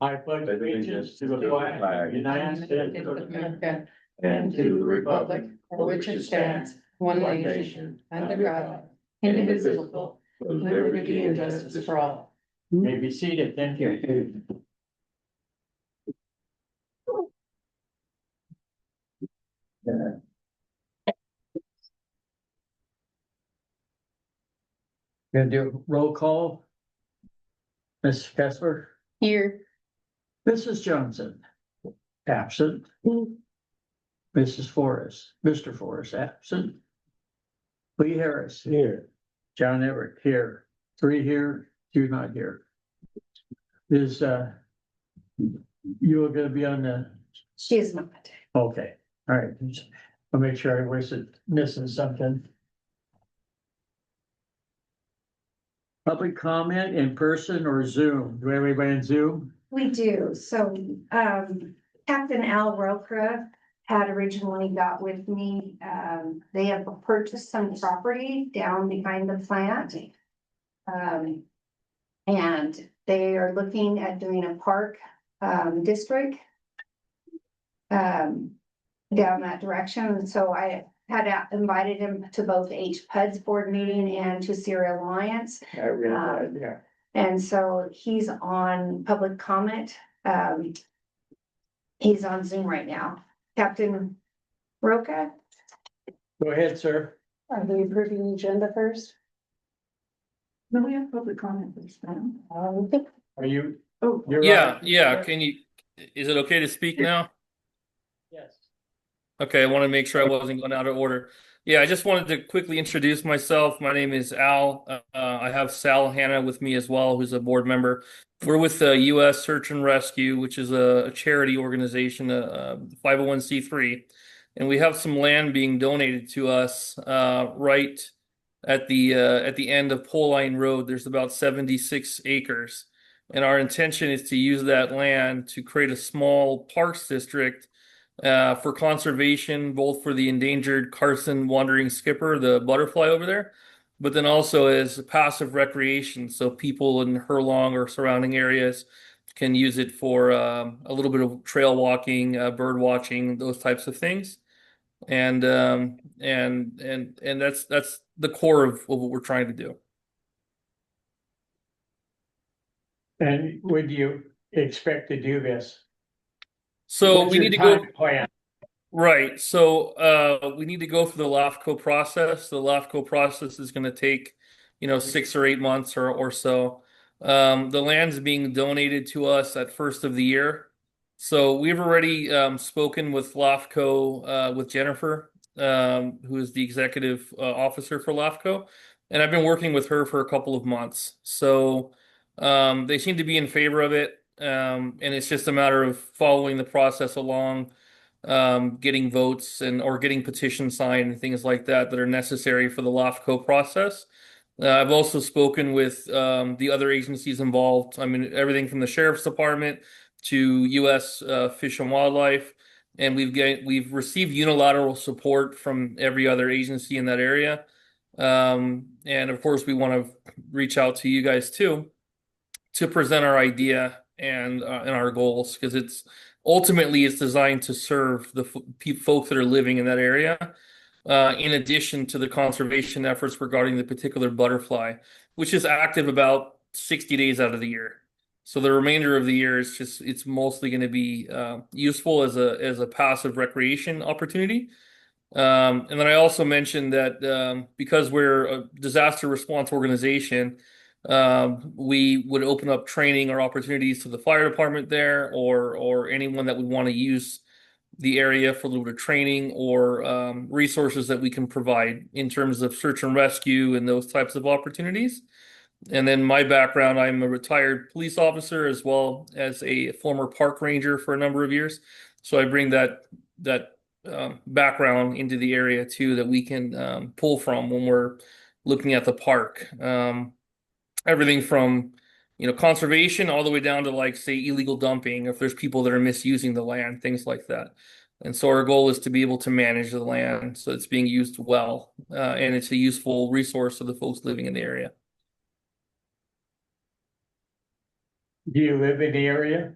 I pledge allegiance to the flag of the United States of America and to the republic for which it stands, one nation, under God, indivisible, with liberty and justice for all. You may be seated, thank you. Gonna do roll call. Mrs. Kessler, Here. Mrs. Johnson, absent. Mrs. Forrest, Mr. Forrest, absent. Lee Harris. Here. John Everett, here. 3 here, 2 not here. Is, you are gonna be on the, She is not. okay, all right. I'll make sure I wasn't missing something. Public comment in person or Zoom? Do we have anybody in Zoom? We do, so, Captain Al Rocra had originally got with me, they have purchased some property down behind the plant. And they are looking at doing a park, district. Down that direction, and so I had invited him to both HPUD's board meeting and to Sierra Alliance. I realize, yeah. And so he's on public comment. He's on Zoom right now. Captain Roca? Go ahead, sir. Are we approving the agenda first? No, we have public comment this time. Are you? Oh, You're Yeah, on. yeah, can you, is it okay to speak now? Yes. Okay, I want to make sure I wasn't going out of order. Yeah, I just wanted to quickly introduce myself. My name is Al. I have Sal Hanna with me as well, who's a board member. We're with the U.S. Search and Rescue, which is a charity organization, a 501c3. And we have some land being donated to us right at the end of Pole Line Road. There's about 76 acres. And our intention is to use that land to create a small parks district for conservation, both for the endangered Carson wandering skipper, the butterfly over there, but then also as passive recreation. So people in Hurlong or surrounding areas can use it for a little bit of trail walking, bird watching, those types of things. And that's the core of what we're trying to do. And would you expect to do this? So What's we your need to go. time plan? Right. So we need to go through the LAFCO process. The LAFCO process is going to take, 6 or 8 months or so. The land's being donated to us at first of the year. So we've already spoken with LAFCO, with Jennifer, who is the executive officer for LAFCO. And I've been working with her for a couple of months. So they seem to be in favor of it. And it's just a matter of following the process along, getting votes or getting petitions signed and things like that are necessary for the LAFCO process. I've also spoken with the other agencies involved. I mean, everything from the Sheriff's Department to U.S. Fish and Wildlife, and we've received unilateral support from every other agency in that area. And of course, we want to reach out to you guys too to present our idea and our goals, because it's designed to serve the folks that are living in that area, in addition to the conservation efforts regarding the particular butterfly, which is active about 60 days out of the year. So the remainder of the year is it's mostly going to be useful as a passive recreation opportunity. And then I also mentioned that because we're a disaster response organization, we would open up training or opportunities to the fire department there, or anyone that would want to use the area for a little bit of training or resources that we can provide in terms of search and rescue and those types of opportunities. And then my background, I'm a retired police officer as well as a former park ranger for a number of years. So I bring that background into the area too, that we can pull from when we're looking at the park. Everything from conservation all the way down to, like, say, illegal dumping, if there's people that are misusing the land, things like that. And so our goal is to be able to manage the land so it's being used well, and it's a useful resource to the folks living in the area. Do you live in the area?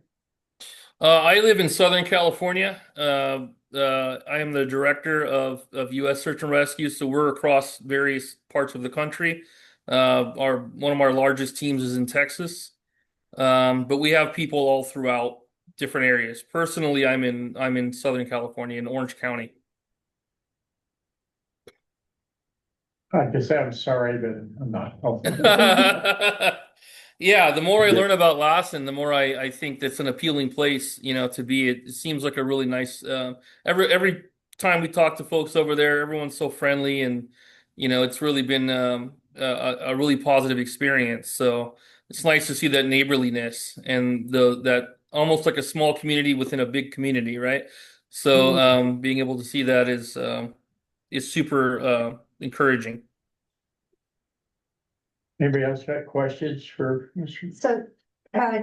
I live in Southern California. I am the director of U.S. Search and Rescue, so we're across various parts of the country. Our one of our largest teams is in Texas, but we have people all throughout different areas. Personally, I'm in Southern California in Orange County. I guess I'm sorry, but I'm not. Yeah, the more I learn about Lassen, the more I think that's an appealing place, to be. It seems like a really nice. Every time we talk to folks over there, everyone's so friendly, and it's really been a really positive experience. So it's nice to see that neighborliness and the that almost like a small community within a big community, right? So being able to see that is super encouraging. Anybody else got questions for Mr.? So,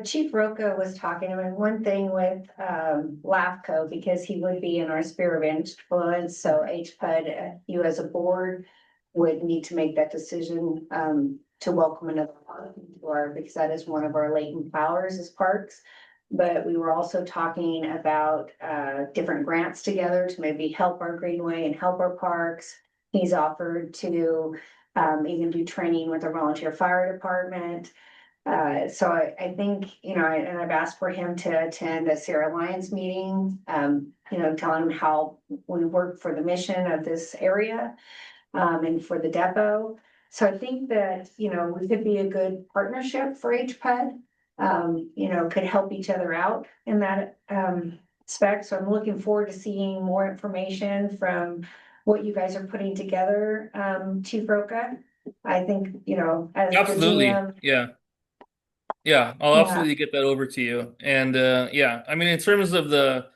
Chief Roca was talking about one thing with, LAFCO, because he would be in our sphere of influence, so HPUD, you as a board would need to make that decision, to welcome another park into our, because that is one of our latent powers as parks. But we were also talking about, different grants together to maybe help our greenway and help our parks. He's offered to even do training with our volunteer fire department. So I think, and I've asked for him to attend a Sierra Alliance meeting, telling him how we work for the mission of this area, and for the depot. So I think that, we could be a good partnership for HPUD, could help each other out in that, spec. So I'm looking forward to seeing more information from what you guys are putting together, Chief Roca. I think, as the Absolutely. GM, Yeah, I'll yeah, absolutely get that over to you. And yeah, I mean, in terms of the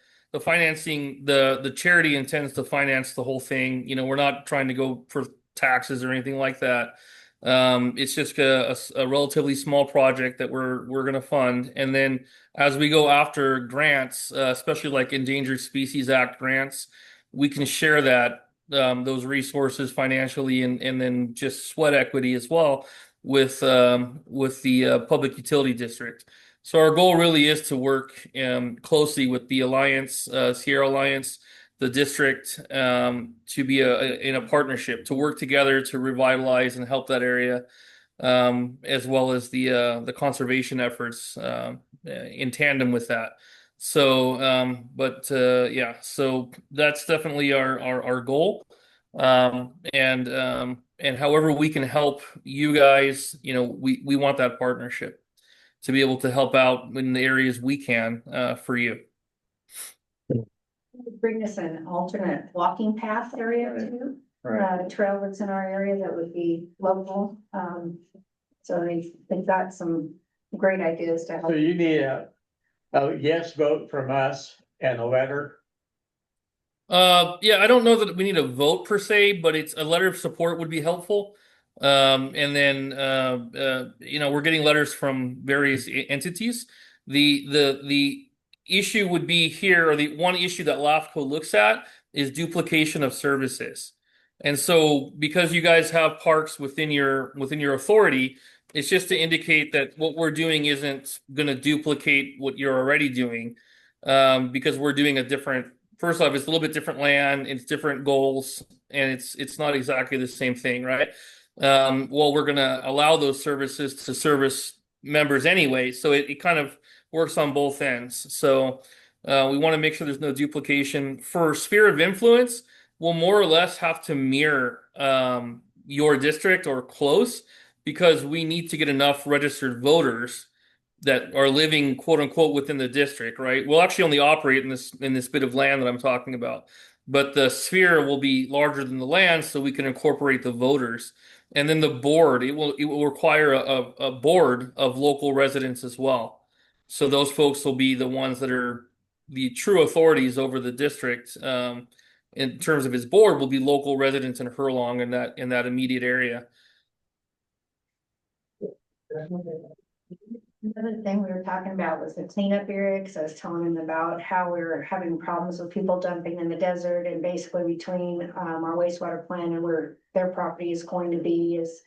financing, the charity intends to finance the whole thing. We're not trying to go for taxes or anything like that. It's just a relatively small project that we're going to fund. And then as we go after grants, especially like Endangered Species Act grants, we can share those resources financially and then just sweat equity as well with the public utility district. So our goal really is to work closely with the Alliance, Sierra Alliance, the district, to be in a partnership to work together to revitalize and help that area, as well as the conservation efforts in tandem with that. So, yeah, so that's definitely our goal. And however we can help you guys, we want that partnership to be able to help out in the areas we can for you. bring us an alternate walking path area too. Trail that's in our area that would be local. So they've got some great ideas to So help. you need a yes vote from us and a letter. Yeah, I don't know that we need a vote per se, but it's a letter of support would be helpful. And then we're getting letters from various entities. The issue would be here, or the one issue that LAFCO looks at is duplication of services. And so because you guys have parks within your authority, it's just to indicate that what we're doing isn't going to duplicate what you're already doing. Because we're doing a different, first off, it's a little bit different land, it's different goals, and it's not exactly the same thing, right? Well, we're going to allow those services to service members anyway, so it kind of works on both ends. So we want to make sure there's no duplication. For sphere of influence, we'll more or less have to mirror your district or close, because we need to get enough registered voters that are living quote unquote within the district, right? We'll actually only operate in this bit of land that I'm talking about, but the sphere will be larger than the land, so we can incorporate the voters. And then the board, it will require a board of local residents as well. So those folks will be the ones that are the true authorities over the district. In terms of his board, will be local residents in Herlong in that immediate area. Another thing we were talking about was the cleanup area, because I was telling him about how we were having problems with people dumping in the desert, and basically between our wastewater plant and where their property is going to be is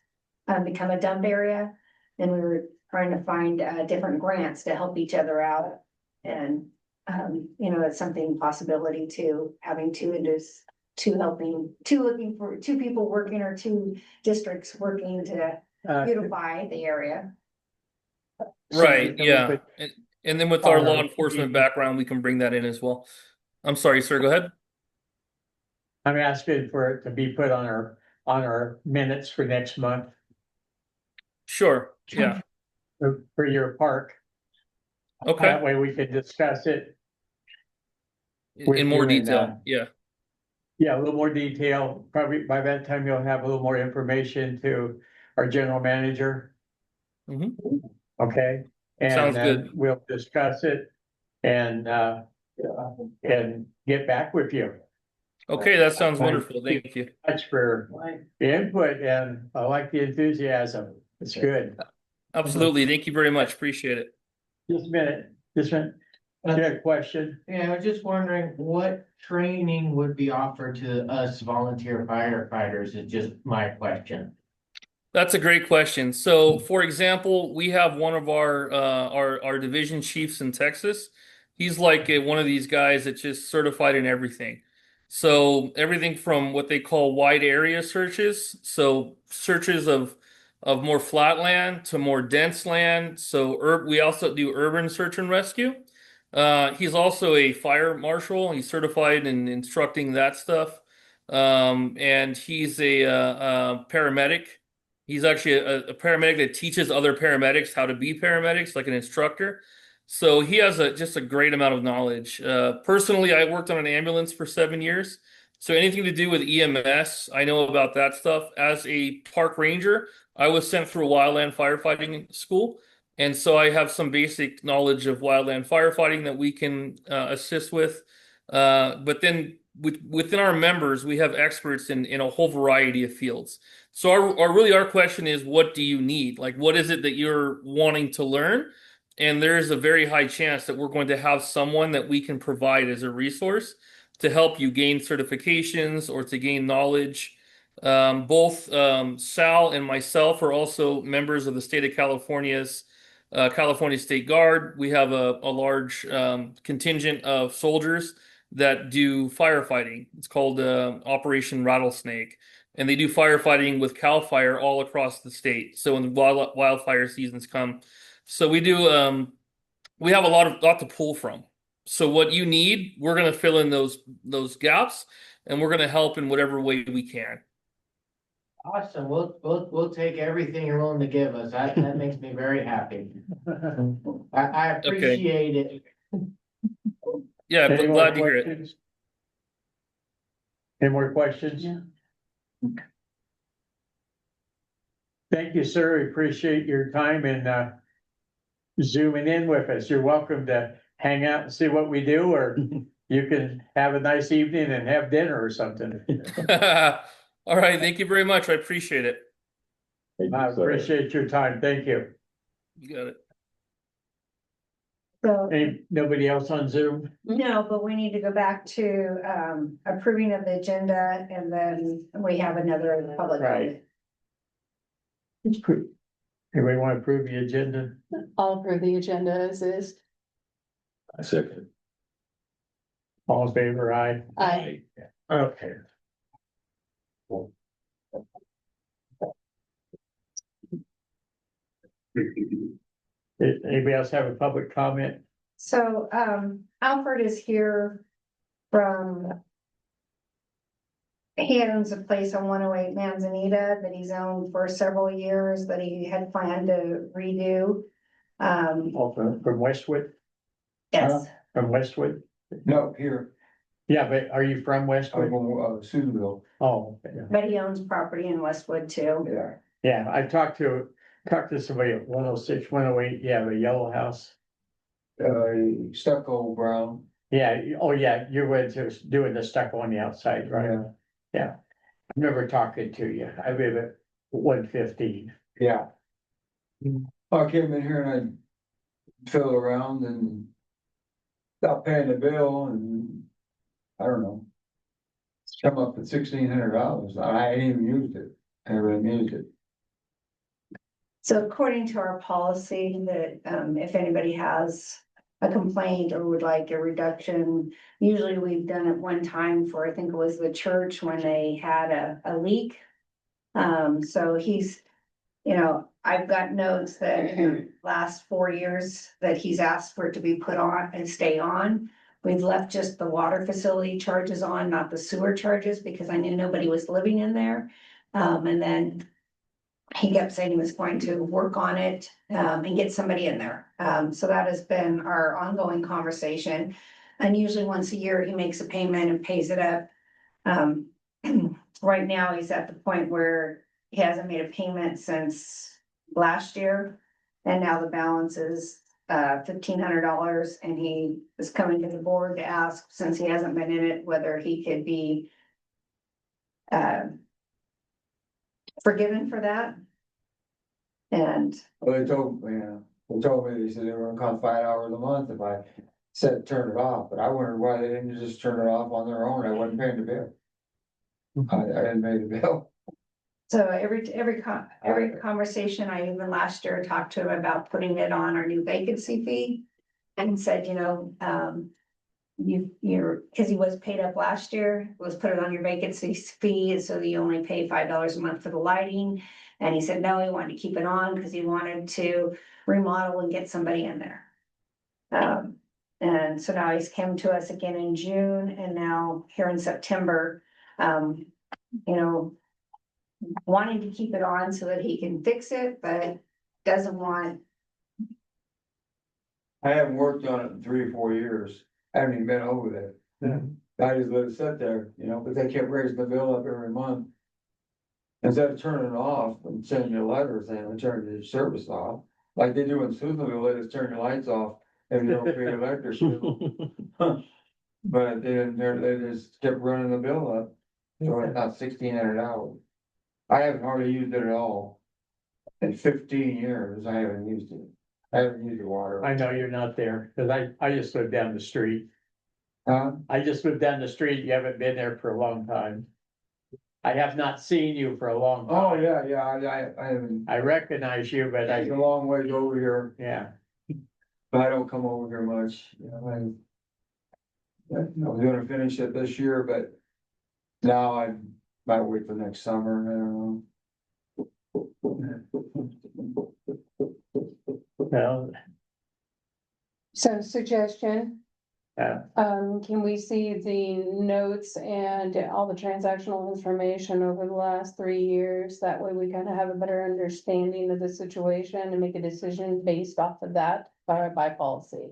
become a dump area. And we were trying to find different grants to help each other out. And you know, it's something possibility to having two people working or two districts working to beautify the area. Right, So we yeah. could- And then with our law Our- enforcement background, we can bring that in as well. I'm sorry, sir, go ahead. I'm asking for it to be put on our minutes for next month Sure, yeah, for your park. okay, That way we can discuss it. in more with you and, detail, yeah. Yeah, a little more detail. Probably by that time you'll have a little more information to our general manager. Mhm. Okay? And Sounds then good. we'll discuss it and get back with you. Okay, that sounds wonderful, thank you. Much for the input, and I like the enthusiasm. It's good. Absolutely, thank you very much, appreciate it. Just a minute, you had a question? Yeah, I was just wondering what training would be offered to us volunteer firefighters is just my question. That's a great question. So, for example, we have one of our division chiefs in Texas. He's like one of these guys that's just certified in everything. So everything from what they call wide area searches, so searches of more flat land to more dense land. So we also do urban search and rescue. He's also a fire marshal. He's certified in instructing that stuff. And he's a paramedic. He's actually a paramedic that teaches other paramedics how to be paramedics, like an instructor. So he has just a great amount of knowledge. Personally, I worked on an ambulance for 7 years. So anything to do with EMS, I know about that stuff. As a park ranger, I was sent through a wildland firefighting school. And so I have some basic knowledge of wildland firefighting that we can assist with. But then within our members, we have experts in a whole variety of fields. So our question is, what do you need? Like, what is it that you're wanting to learn? And there is a very high chance that we're going to have someone that we can provide as a resource to help you gain certifications or to gain knowledge. Both Sal and myself are also members of the state of California's California State Guard. We have a large contingent of soldiers that do firefighting. It's called Operation Rattlesnake. And they do firefighting with CAL FIRE all across the state. So when the wildfire seasons come, so we have a lot to pull from. So what you need, we're going to fill in those gaps, and we're going to help in whatever way we can. Awesome, we'll take everything you're willing to give us. That makes me very happy. I appreciate it. Yeah, Any I'm more glad to hear it. questions? Any more questions? Yeah. Thank you, sir. We appreciate your time and zooming in with us. You're welcome to hang out and see what we do, or you can have a nice evening and have dinner or something. All right, thank you very much. I appreciate it. I appreciate your time. Thank you. You got it. So, Nobody else on Zoom? no, but we need to go back to approving of the agenda, and then we have another public. Right. Anybody want to approve the agenda? I'll approve the agenda as is. I second. All in favor, aye? Aye. Okay. Anybody else have a public comment? So, Alfred is here from. He owns a place on 108 Manzanita that he's owned for several years that he had planned to redo. Oh, from Westwood? Yes, From Westwood? No, here, Yeah, but are you from I'm Westwood? from Susanville. Oh, okay. but he owns property in Westwood too. Yeah. Yeah, I talked to somebody at 106, 108. Yeah, the yellow house. Stucco brown. Yeah, oh yeah, you were just doing the stucco on the outside, right? Yeah. I remember talking to you. I live at 115. Yeah. I came in here and I fiddled around and stopped paying the bill and I don't know. It's come up at $1,600. I ain't even used it. I never even used it. So according to our policy that if anybody has a complaint or would like a reduction. Usually we've done it one time for, I think it was the church when they had a leak. So he's, you know, I've got notes that in the last 4 years that he's asked for it to be put on and stay on. We've left just the water facility charges on, not the sewer charges, because I knew nobody was living in there. And then he kept saying he was going to work on it, and get somebody in there. So that has been our ongoing conversation. And usually once a year, he makes a payment and pays it up. Right now, he's at the point where he hasn't made a payment since last year. And now the balance is $1,500, and he is coming to the board to ask, since he hasn't been in it, whether he could be forgiven for that. And Well, they told me, they said they were gonna cost $5 a month if I said turn it off, but I wondered why they didn't just turn it off on their own, I wasn't paying the bill. I didn't pay the bill. so every conversation, I even last year talked to him about putting it on our new vacancy fee. And said, you know, you're, cause he was paid up last year, was put it on your vacancy fee, and so you only pay $5 a month for the lighting. And he said, no, he wanted to keep it on because he wanted to remodel and get somebody in there. And so now he's come to us again in June, and now here in September, you know, wanting to keep it on so that he can fix it, but doesn't want. I haven't worked on it in 3 or 4 years, I haven't even been over there. I just let it sit there, you know, but they kept raising the bill up every month. Instead of turning it off and sending you letters saying, and turn your service off, like they do in Susanville, they just turn your lights off if you don't pay your electric bill. But they just kept running the bill up, so it's not $1,600. I haven't hardly used it at all. In 15 years, I haven't used it. I haven't used the water. I know you're not there, cause I just live down the street. Huh? I just live down the street. You haven't been there for a long time. I have not seen you for a long Oh, time. yeah, I haven't, I recognize you, but it's a long ways over here, yeah, but I don't come over here much, you know, I was gonna finish it this year, but now I might wait for next summer, I don't know. well, So suggestion. Yeah. Can we see the notes and all the transactional information over the last 3 years? That way we kind of have a better understanding of the situation and make a decision based off of that by policy.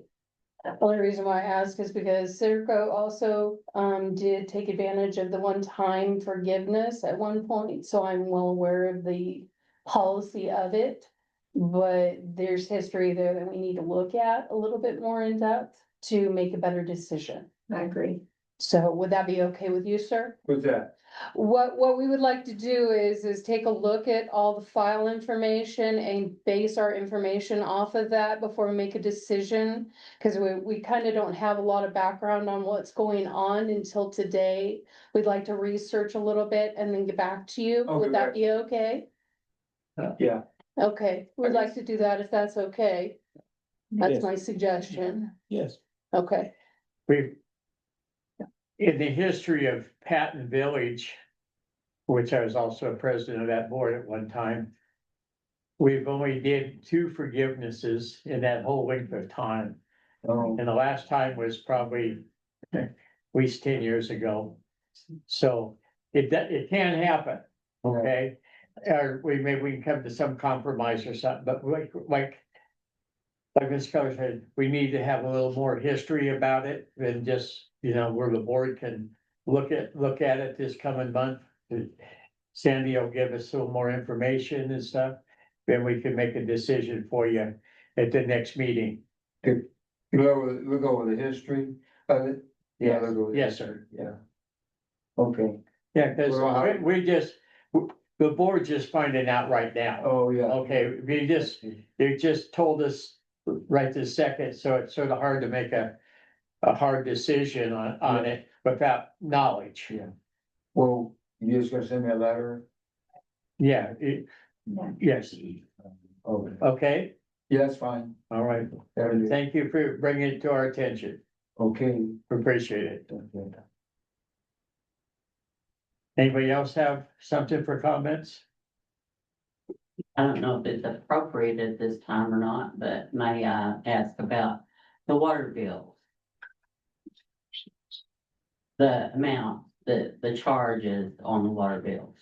The only reason why I ask is because Serco also did take advantage of the one-time forgiveness at one point, so I'm well aware of the policy of it. But there's history there that we need to look at a little bit more in depth to make a better decision. I agree. So would that be okay with you, sir? What's that? What we would like to do is take a look at all the file information and base our information off of that before we make a decision. Cause we kind of don't have a lot of background on what's going on until today. We'd like to research a little bit and then get back to you. Okay, Would that be okay? Yeah, Okay, we'd like to do that if that's okay. That's Yes. my suggestion. yes. Okay. we've. In the history of Patton Village, which I was also a president of that board at one time. We've only did 2 forgivenesses in that whole length of time. Oh, And the last time was probably at least 10 years ago. So it can happen, okay? Or maybe we can come to some compromise or something, but like Ms. Keller said, we need to have a little more history about it than just, you know, where the board can look at it this coming month. Sandy will give us a little more information and stuff, then we can make a decision for you at the next meeting. we'll go with the history of it. Yeah, we'll go with the Yes, history, sir. yeah. Okay, Yeah, because Well, how- we just, the board just finding out right now. oh, yeah. Okay, they just told us right this second, so it's sort of hard to make a hard decision on it without knowledge. Yeah. Well, you just gonna send me a letter? Yeah, Yeah. yes, Okay. okay, Yeah, that's fine. All right, That'll do. thank you for bringing it to our attention. Okay. Appreciate it. Anybody else have something for comments? I don't know if it's appropriate this time or not, but may I ask about the water bills? The amount, the charges on the water bills.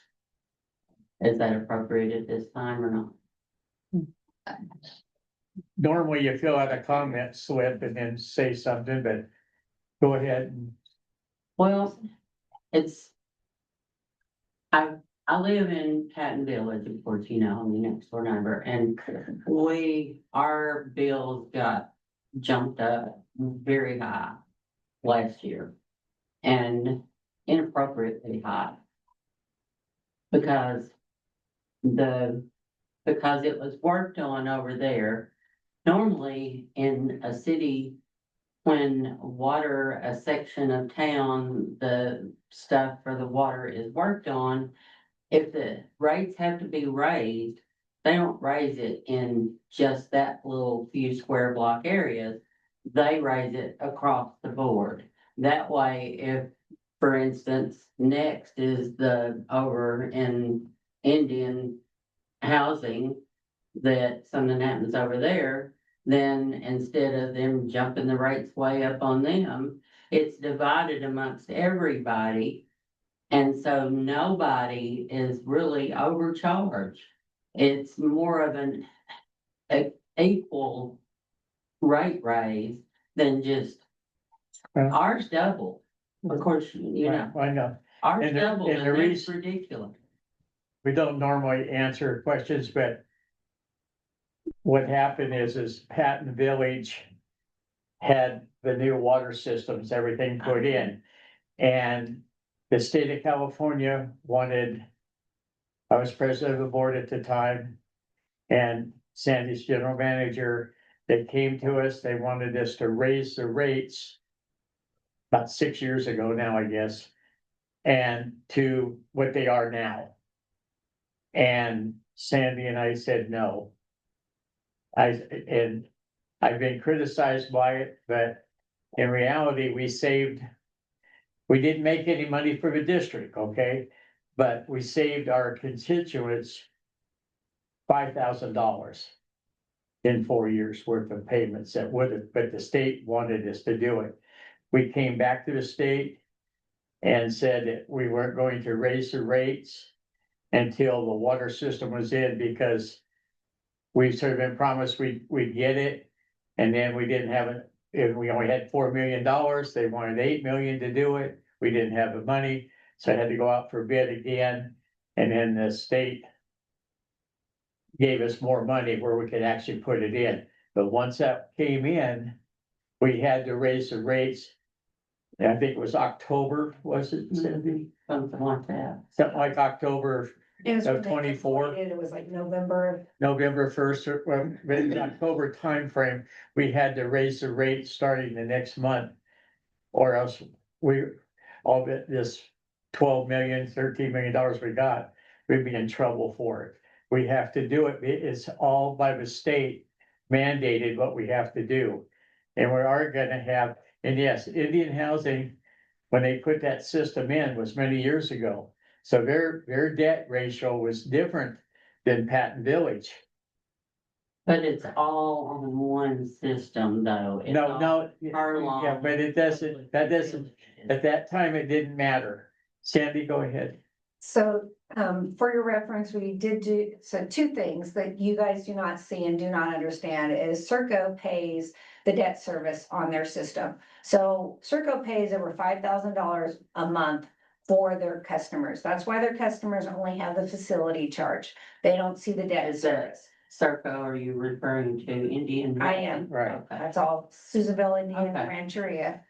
Is that appropriate this time or not? Normally you fill out a comment slip and then say something, but go ahead. Well, it's. I live in Patton Village, of course, you know, I'm the next door neighbor, and our bills got jumped up very high last year. And inappropriately high. Because it was worked on over there. Normally in a city, when a section of town, the stuff for the water is worked on. If the rates have to be raised, they don't raise it in just that little few square block areas. They raise it across the board. That way, if, for instance, next is over in Indian housing, that something happens over there, then instead of them jumping the rates way up on them, it's divided amongst everybody. And so nobody is really overcharged. It's more of an equal rate raise than just ours double. Of course, you know, I know, ours And the- double, and and the that's reason- ridiculous. we don't normally answer questions, but what happened is Patton Village had the new water systems, everything put in. And the state of California wanted, I was president of the board at the time, and Sandy's general manager, they came to us, they wanted us to raise the rates about 6 years ago now, I guess, and to what they are now. And Sandy and I said no. I've been criticized by it, but in reality, we didn't make any money for the district, okay? But we saved our constituents $5,000 in 4 years worth of payments that would have, but the state wanted us to do it. We came back to the state and said that we weren't going to raise the rates until the water system was in, because we sort of been promised we'd get it, and then we didn't have it. If we only had $4 million, they wanted 8 million to do it. We didn't have the money, so I had to go out for bid again. And then the state gave us more money where we could actually put it in. But once that came in, we had to raise the rates. And I think it was October, was it, Cindy? Something like that. Something like October, It was Of when they 24. completed, It was like November. November 1st, or well, in the October timeframe, we had to raise the rate starting the next month. Or else all this 12 million, $13 million we got, we'd be in trouble for it. We have to do it. It's all by the state mandated what we have to do. And we are gonna have, and yes, Indian housing, when they put that system in, was many years ago. So their debt ratio was different than Patton Village. But it's all on one system though. It's No, all no, per yeah, line. but it doesn't, at that time, it didn't matter. Sandy, go ahead. So, for your reference, we did do, so two things that you guys do not see and do not understand is Serco pays the debt service on their system. So Serco pays over $5,000 a month for their customers. That's why their customers only have the facility charge. They don't see the debt Is that- service. Circa, are you referring to Indian? I am. Right. Okay. That's all Susanville, Indiana, Okay. Rancheria.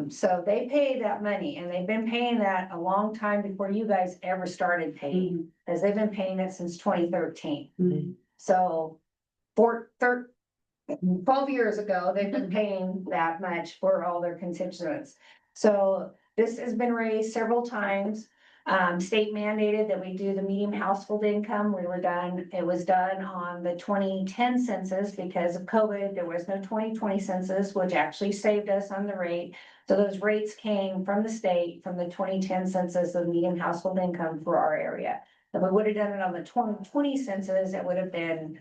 So they pay that money and they've been paying that a long time before you guys ever started paying. Cause they've been paying it since 2013. Mhm. So 12 years ago, they've been paying that much for all their constituents. So this has been raised several times. State mandated that we do the median household income. It was done on the 2010 census because of COVID. There was no 2020 census, which actually saved us on the rate. So those rates came from the state, from the 2010 census of median household income for our area. If we would have done it on the 2020 census, it would have been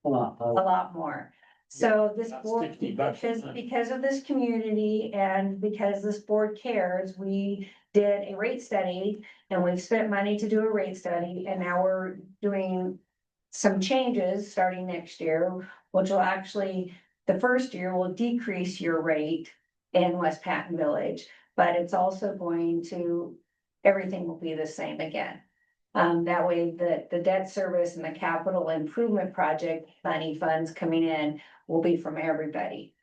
A lot. a lot more. So this About board, $60 a month. because of this community and because this board cares, we did a rate study. And we've spent money to do a rate study, and now we're doing some changes starting next year, which will actually, the first year will decrease your rate in West Patton Village, but it's also going to, everything will be the same again. That way the debt service and the capital improvement project money funds coming in will be from everybody.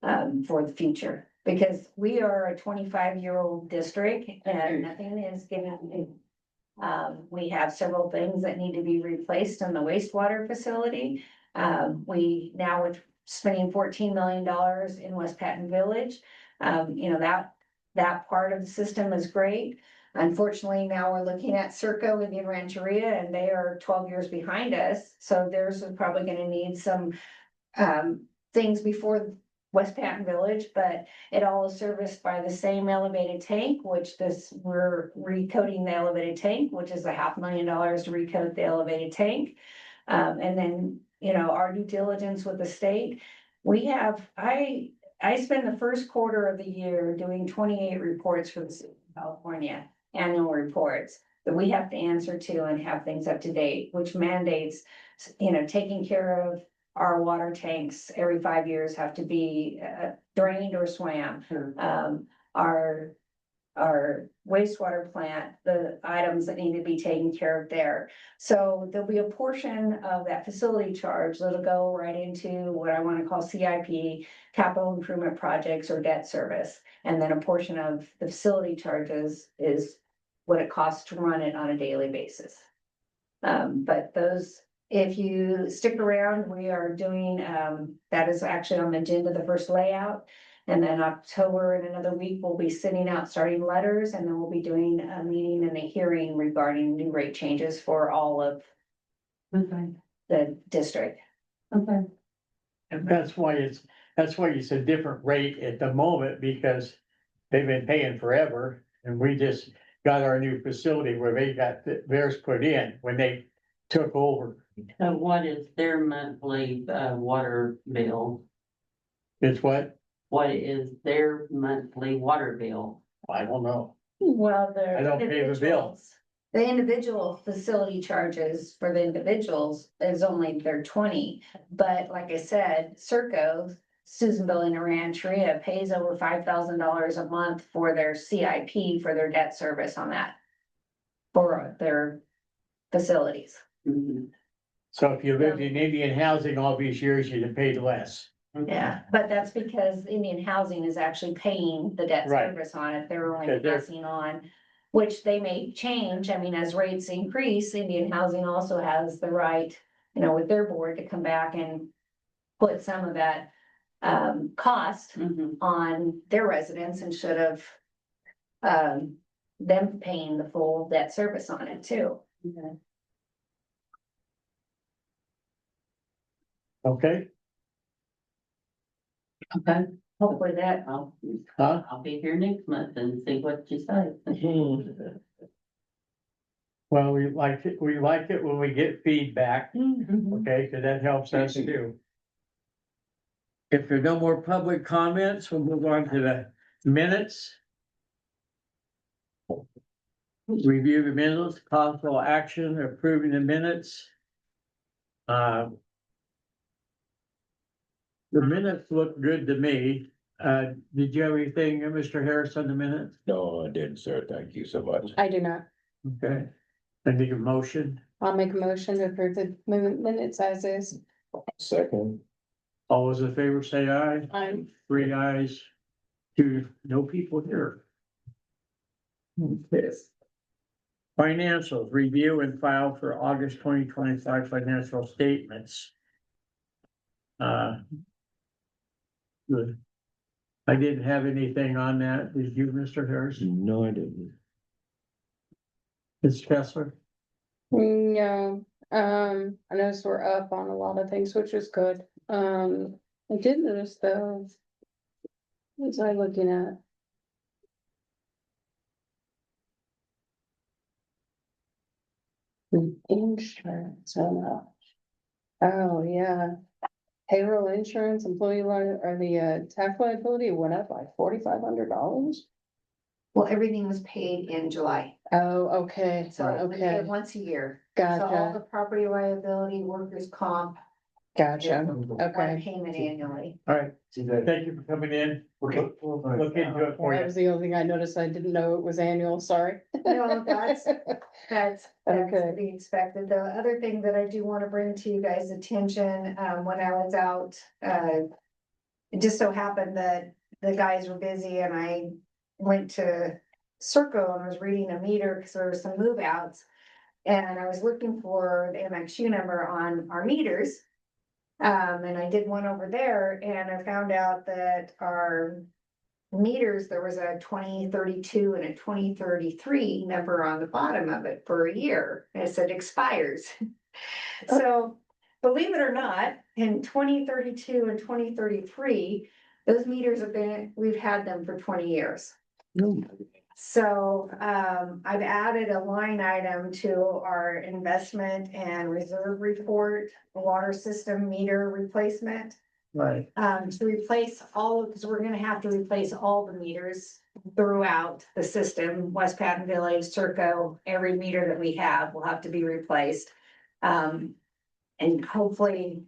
For the future, because we are a 25-year-old district and nothing is given. We have several things that need to be replaced in the wastewater facility. We now with spending $14 million in West Patton Village. That part of the system is great. Unfortunately, now we're looking at Serco Indian Rancheria, and they are 12 years behind us. So theirs is probably gonna need some things before West Patton Village, but it all is serviced by the same elevated tank, which we're recoding the elevated tank, which is $500,000 to recode the elevated tank. And then, our due diligence with the state, I spend the first quarter of the year doing 28 reports for the state of California, annual reports that we have to answer to and have things up to date, which mandates, taking care of our water tanks every 5 years have to be drained or swam. Our wastewater plant, the items that need to be taken care of there. So there'll be a portion of that facility charge that'll go right into what I want to call CIP, capital improvement projects or debt service. And then a portion of the facility charges is what it costs to run it on a daily basis. But those, if you stick around, we are doing, that is actually on the agenda, the first layout. And then October, in another week, we'll be sending out starting letters, and then we'll be doing a meeting and a hearing regarding new rate changes for all of the district. Okay. And that's why it's a different rate at the moment, because they've been paying forever. And we just got our new facility where they got theirs put in when they took over. So what is their monthly water bill? It's what? What is their monthly water bill? I don't know. Well, I don't pay the bill. The individual facility charges for the individuals is only their 20, but like I said, Serco, Susanville and Rancheria pays over $5,000 a month for their CIP for their debt service on that. For their facilities. Mhm. So if you lived in Indian housing all these years, you'd have paid less. Yeah, but that's because Indian Housing is actually paying the debt Right. service on it, they're only Because they're- passing on. Which they may change, I mean, as rates increase, Indian Housing also has the right, with their board to come back and. Put some of that cost Mhm. on their residents instead of. Them paying the full debt service on it too. Okay. Okay, Okay. Hopefully that, huh? I'll be here next month and see what you say. Well, we like it when we get feedback, okay, because that helps us too. If there are no more public comments, we'll move on to the minutes. Review the minutes, possible action, approving the minutes. The minutes look good to me. Did you have anything, Mr. Harris, on the minutes? No, I didn't, sir. Thank you so much. I do not. Okay. I need a motion. I'll make a motion to approve the minutes as is. Second, All those in favor say aye. I'm 3 ayes, 2, no people here. Okay. Financials, review and file for August 2025 financial statements. Good. I didn't have anything on that. Did you, Mr. Harris? no, I didn't. Mr. Kessler? No, I noticed we're up on a lot of things, which is good. I did notice though. What was I looking at? Insurance, oh no. Oh, yeah. Payroll insurance, employee or the tax liability went up by $4,500. Well, everything was paid in July, Oh, okay, so we pay okay, it once a year. So all the gotcha, property liability, workers' comp, gotcha, one okay. payment annually. All right, thank you for coming in. Look into it for That you. was the only thing I noticed. I didn't know it was annual, sorry. No, that's Okay. to be expected. The other thing that I do want to bring to you guys' attention, when I was out, it just so happened that the guys were busy and I went to Circo and was reading a meter because there were some move outs. And I was looking for the MXU number on our meters. And I did one over there and I found out that our meters, there was a 2032 and a 2033 number on the bottom of it for a year. And it said expires. So believe it or not, in 2032 and 2033, those meters we've had them for 20 years. So I've added a line item to our investment and reserve report, water system meter replacement. Right. To replace because we're gonna have to replace all the meters throughout the system, West Patton Village, Circo, every meter that we have will have to be replaced. And hopefully.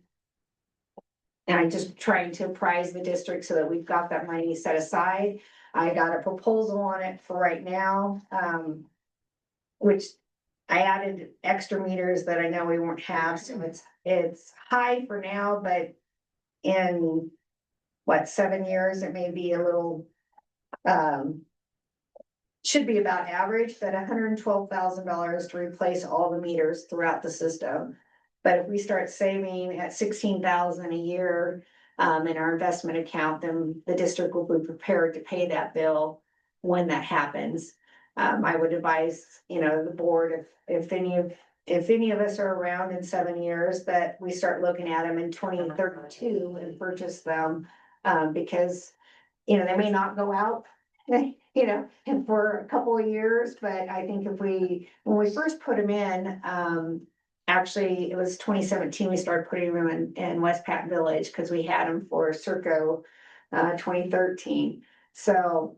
And I'm just trying to apprise the district so that we've got that money set aside. I got a proposal on it for right now, which I added extra meters that I know we won't have, so it's high for now, but in 7 years, it may be a little, should be about average, but $112,000 to replace all the meters throughout the system. But if we start saving at 16,000 a year, in our investment account, then the district will be prepared to pay that bill when that happens. I would advise, the board, if any of us are around in 7 years, that we start looking at them in 2032 and purchase them. Because, they may not go out, and for a couple of years, but I think when we first put them in, actually, it was 2017, we started putting them in West Patton Village, because we had them for Circo, 2013. So,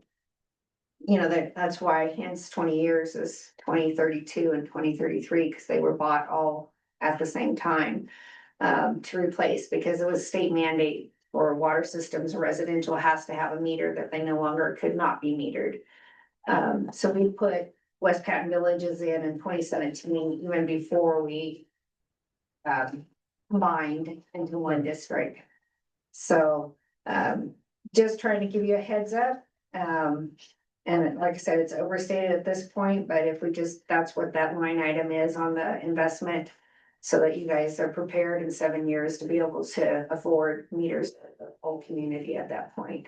that's why hence 20 years is 2032 and 2033, because they were bought all at the same time, to replace, because it was state mandate for water systems, residential has to have a meter that they no longer could not be metered. So we put West Patton Villages in 2017, even before we combined into one district. So just trying to give you a heads up. And like I said, it's overstated at this point, but if that's what that line item is on the investment, so that you guys are prepared in 7 years to be able to afford meters for the whole community at that point.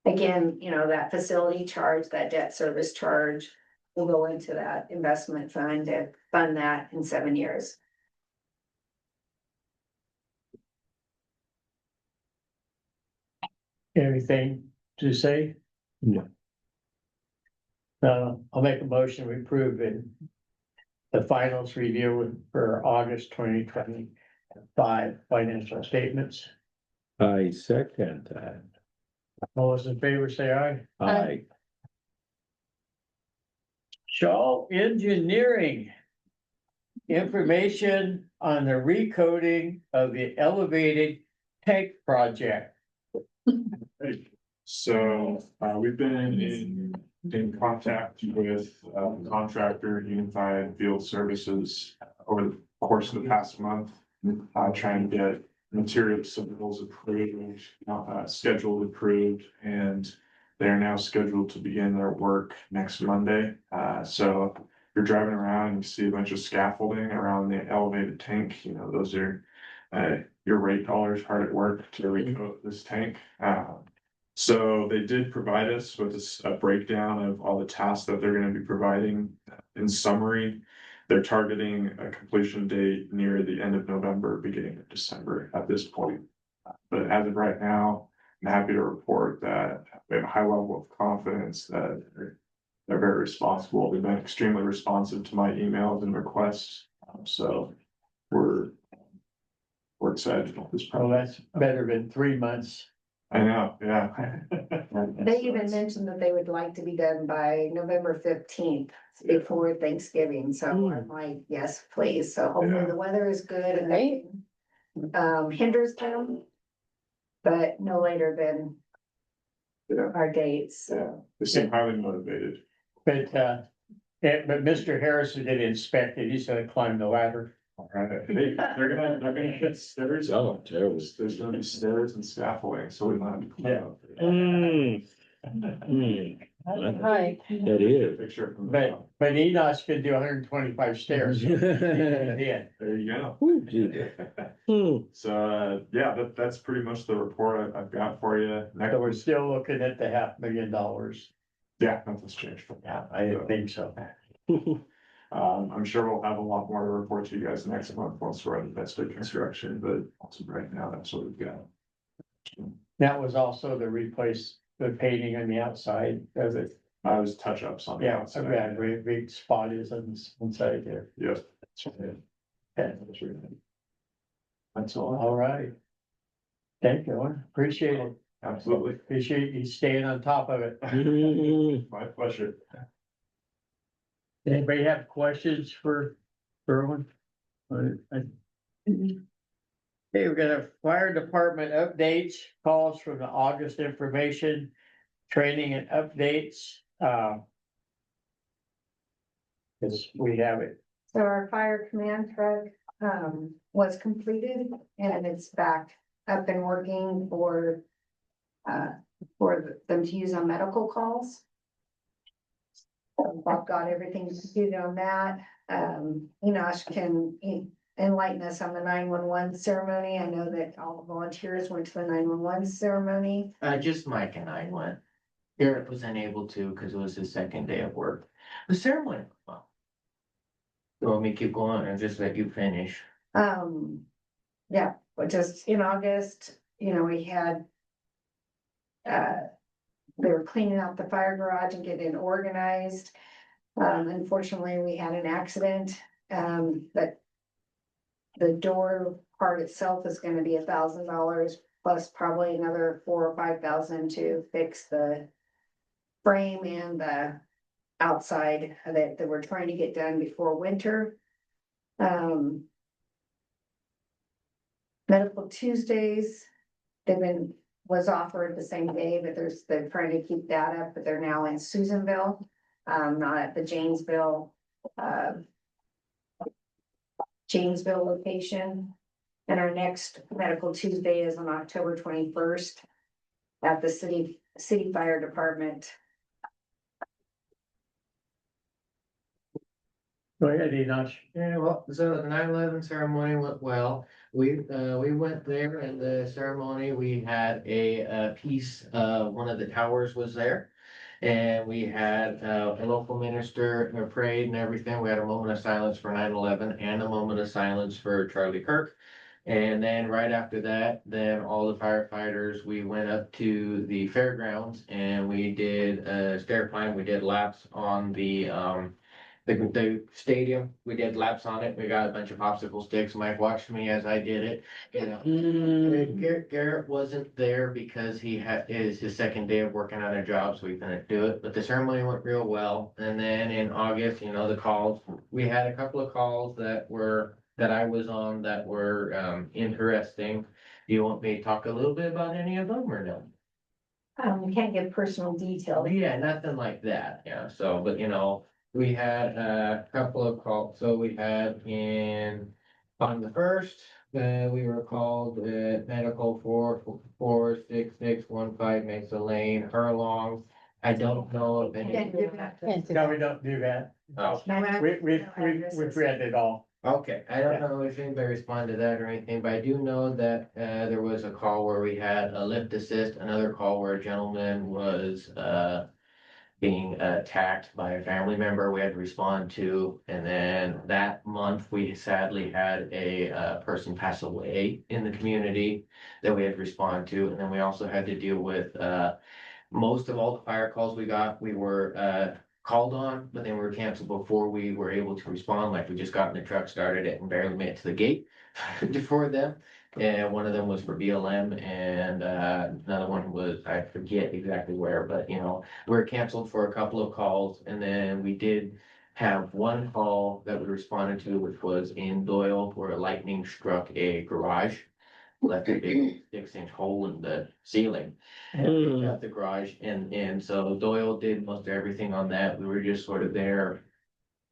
Again, that facility charge, that debt service charge will go into that investment fund to fund that in 7 years. Anything to say? No. I'll make a motion to approve it. The finals review for August 2025 financial statements. I second that. All those in favor say aye. Aye. Shaw Engineering. Information on the recoding of the elevated tank project. So, we've been in contact with contractor Unified Field Services over the course of the past month. Trying to get material submittals approved, scheduled approved, and they're now scheduled to begin their work next Monday. So if you're driving around, you see a bunch of scaffolding around the elevated tank, those are your rate dollars hard at work to recoat this tank. So they did provide us with a breakdown of all the tasks that they're gonna be providing. In summary, they're targeting a completion date near the end of November, beginning of December at this point. But as of right now, I'm happy to report that we have a high level of confidence that they're very responsible. They've been extremely responsive to my emails and requests. So we're excited about this Well, project. that's better than 3 months. I know, yeah. They even mentioned that they would like to be done by November 15th, before Thanksgiving, so I'm like, yes, please, so hopefully Yeah. the weather is good and Right. nothing hinders them. But no later than Yeah. our dates. Yeah, they seem highly motivated. But but Mr. Harrison did inspect it. He's gonna climb the ladder. All right, they're gonna get stairs. Oh, terrible. There's gonna be stairs and scaffolding, so we don't have to climb up. Hi. That is. Picture from But Enos can do 125 stairs. Yeah. there you go. Ooh, gee. Hmm. So, yeah, that's pretty much the report I've got for you. So we're still looking at the $500,000. Yeah, nothing's changed from Yeah, that. I didn't think so. I'm sure we'll have a lot more to report to you guys next month once we're in Vesta construction, but also right now, that's what we've got. That was also to replace the painting on the outside of it. I was touch ups on the Yeah, outside. a big spot is inside there. Yes. Okay. That's right. That's all. All right. Thank you. Appreciate it. Absolutely. Appreciate you staying on top of it. My pleasure. Anybody have questions for Erwin? Okay, we're gonna fire department updates, calls from the August information, training and updates. Cause we have it. So our fire command truck, was completed and it's back up and working for them to use on medical calls. Bob got everything completed on that. Enosh can enlighten us on the 911 ceremony. I know that all the volunteers went to the 911 ceremony. Just Mike and I went. Garrett was unable to because it was his second day of work. The ceremony, went well. You want me to keep going or just let you finish? Yeah, but just in August, we had they were cleaning out the fire garage and getting it organized. Unfortunately, we had an accident, but the door part itself is gonna be $1,000 plus probably another $4,000 or $5,000 to fix the frame and the outside that we're trying to get done before winter. Medical Tuesdays, was offered the same day, but they're trying to keep that up, but they're now in Susanville, not at the Janesville location. And our next Medical Tuesday is on October 21st at the city fire department. Go ahead, Enosh. Yeah, well, so the 9/11 ceremony went well. We went there and the ceremony, we had a piece, one of the towers was there. And we had a local minister prayed and everything. We had a moment of silence for 9/11 and a moment of silence for Charlie Kirk. And then right after that, then all the firefighters, we went up to the fairgrounds and we did a stair climb. We did laps on the stadium. We did laps on it. We got a bunch of popsicle sticks. Mike watched me as I did it. Garrett wasn't there because is his second day of working on a job, so he couldn't do it. But the ceremony went real well. And then in August, the calls, we had a couple of calls that I was on that were interesting. Do you want me to talk a little bit about any of them or no? We can't give personal details. Yeah, nothing like that. Yeah. So, but we had a couple of calls. So we had on the 1st, we were called medical 46615 Mesa Lane, Hurlong. I don't know if any. No, we don't do that. Oh, We've read it all. Okay, I don't know if anybody responded to that or anything, but I do know that there was a call where we had a lift assist, another call where a gentleman was being attacked by a family member we had to respond to. And then that month, we sadly had a person pass away in the community that we had to respond to. And then we also had to deal with most of all the fire calls we got, we were called on, but then we were canceled before we were able to respond. Like we just got in the truck, started it and barely made it to the gate before them. And one of them was for BLM and another one was, I forget exactly where, but you know, we were canceled for a couple of calls. And then we did have one call that we responded to, which was in Doyle where lightning struck a garage. Left a big 6-inch hole in the ceiling. Hmm. At the garage, and so Doyle did most of everything on that. We were just sort of there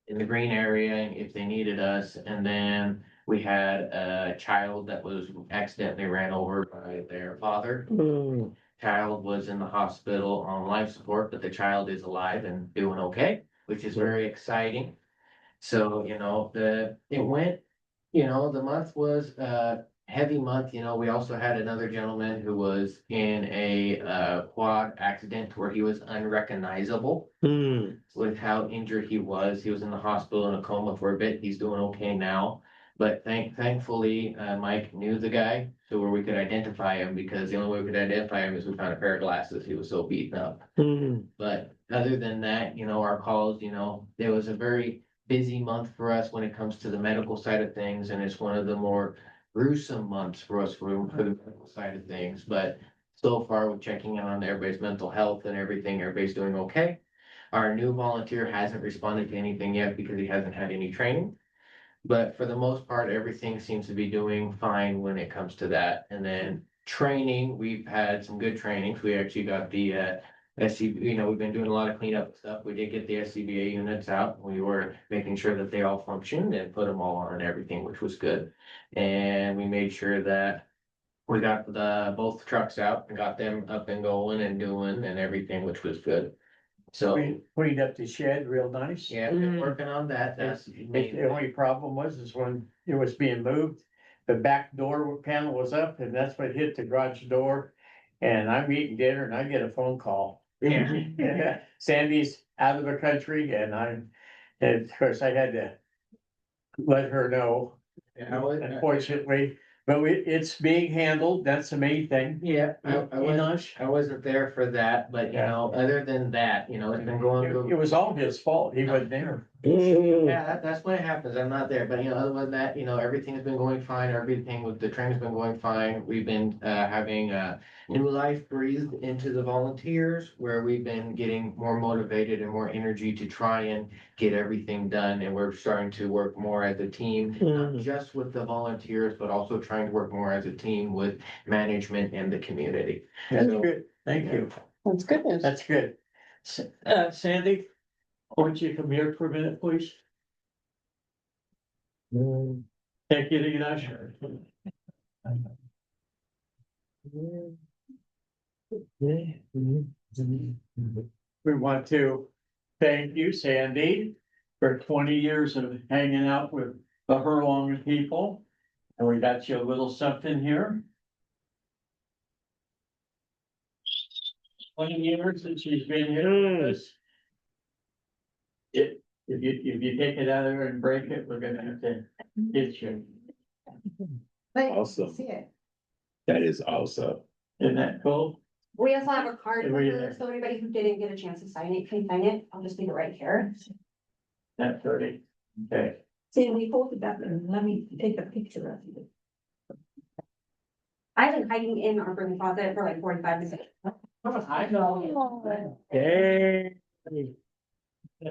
in the green area if they needed us. And then we had a child that was accidentally ran over by their father. Hmm. Child was in the hospital on life support, but the child is alive and doing okay, which is very exciting. So, you know, it went, you know, the month was heavy month. You know, we also had another gentleman who was in a quad accident where he was unrecognizable Hmm. with how injured he was. He was in the hospital in a coma for a bit. He's doing okay now. But thankfully, Mike knew the guy so where we could identify him, because the only way we could identify him is we found a pair of glasses. He was so beaten up. Hmm. But other than that, you know, our calls, you know, it was a very busy month for us when it comes to the medical side of things, and it's one of the more gruesome months for us for the medical side of things. But so far, we're checking in on everybody's mental health and everything. Everybody's doing okay. Our new volunteer hasn't responded to anything yet because he hasn't had any training. But for the most part, everything seems to be doing fine when it comes to that. And then training, we've had some good trainings. We actually got the SCB, you know, we've been doing a lot of cleanup stuff. We did get the SCBA units out. We were making sure that they all functioned and put them all on and everything, which was good. And we made sure that we got both trucks out and got them up and going and doing and everything, which was good. So, Cleaned up the shed real nice. yeah, been working on that. That's The only problem was is when it was being moved, the back door panel was up and that's what hit the garage door. And I'm eating dinner and I get a phone call. Yeah. Sandy's out of the country and and of course I had to let her know, unfortunately. But it's being handled. That's the main thing. Yeah, Enosh. I wasn't there for that, but you Yeah. know, other than that, you know, it's been going It good. was all his fault. He wasn't there. Hmm. Yeah, that's when it happens. I'm not there, but you know, other than that, you know, everything's been going fine. Everything with the training's been going fine. We've been having new life breathed into the volunteers, where we've been getting more motivated and more energy to try and get everything done. And we're starting to work more as a team, not just with the volunteers, but also trying to work more as a team with management and the community. That's So- good. Thank you. That's good news. That's good. Sandy, won't you come here for a minute, please? Thank you, Enosh. We want to thank you, Sandy, for 20 years of hanging out with the Hurlong people. And we got you a little something here. 20 years since she's been here with us. If you take it out of there and break it, we're gonna have to hit you. Awesome. See it. That is awesome. Isn't that cool? We also have a card And for we her, have- so anybody who didn't get a chance to sign it can sign it. I'll just leave it right here. That 30. Okay. See, we folded that, and let me take a picture of it. I've been hiding in our broom closet for like 45 minutes. I know. Hey. I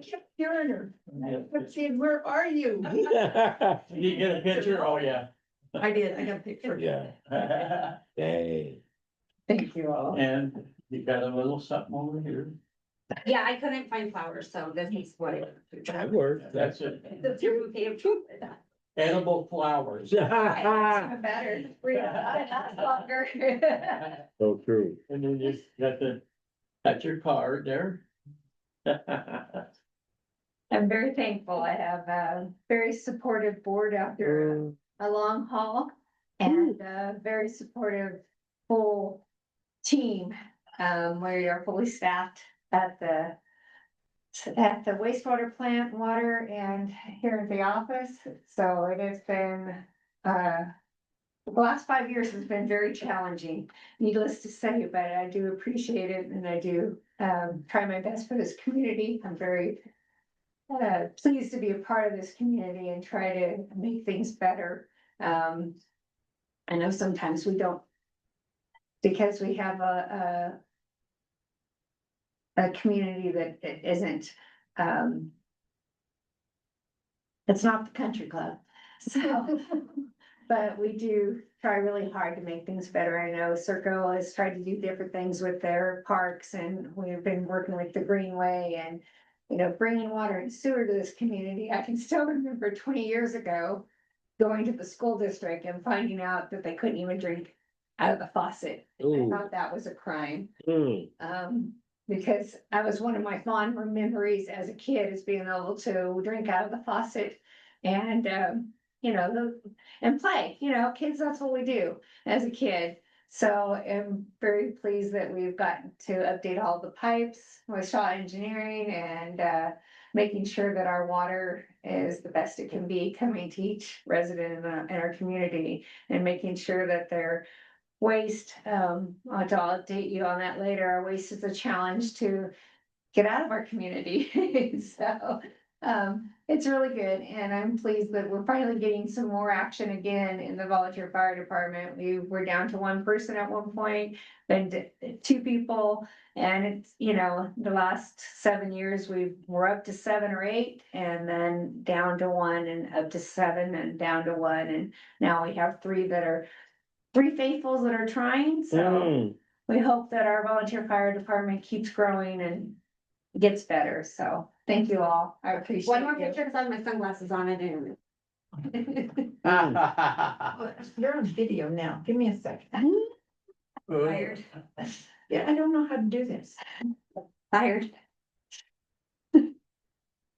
kept hearing her. But saying, where are you? Did you get a picture? Oh, yeah. I did, I got a picture. Yeah. Hey. Thank you all. And you got a little something over here. Yeah, I couldn't find flowers, so this is what it. That worked. That's it. That's your bouquet of chocolate. Edible flowers. Even better. That's longer. So true. And then you got your card there. I'm very thankful. I have a very supportive board after a long haul and a very supportive full team. We are fully staffed at the wastewater plant, water, and here at the office. So it has been, the last 5 years has been very challenging, needless to say, but I do appreciate it and I do try my best for this community. I'm very pleased to be a part of this community and try to make things better. I know sometimes we don't, because we have a community that isn't, it's not the country club, so. But we do try really hard to make things better. I know Circle has tried to do different things with their parks and we've been working with the Greenway and, you know, bringing water and sewer to this community. I can still remember 20 years ago going to the school district and finding out that they couldn't even drink out of the faucet. I Ooh. thought that was a crime. Mm. Because I was one of my fond memories as a kid is being able to drink out of the faucet and, you know, and play, you know, kids, that's what we do as a kid. So I'm very pleased that we've gotten to update all the pipes with Shaw Engineering and, making sure that our water is the best it can be coming to each resident in our community and making sure that their waste, I'll update you on that later. Our waste is a challenge to get out of our community. So, it's really good. And I'm pleased that we're finally getting some more action again in the volunteer fire department. We were down to one person at one point, then 2 people. And it's, you know, the last 7 years, we're up to 7 or 8 and then down to 1 and up to 7 and down to 1. And now we have 3 faithfuls that are trying, so Mm. we hope that our volunteer fire department keeps growing and gets better, so thank you all, I appreciate One more you. picture because I have my sunglasses on. I didn't. You're on video now. Give me a second. Tired. Yeah, I don't know how to do this. Tired.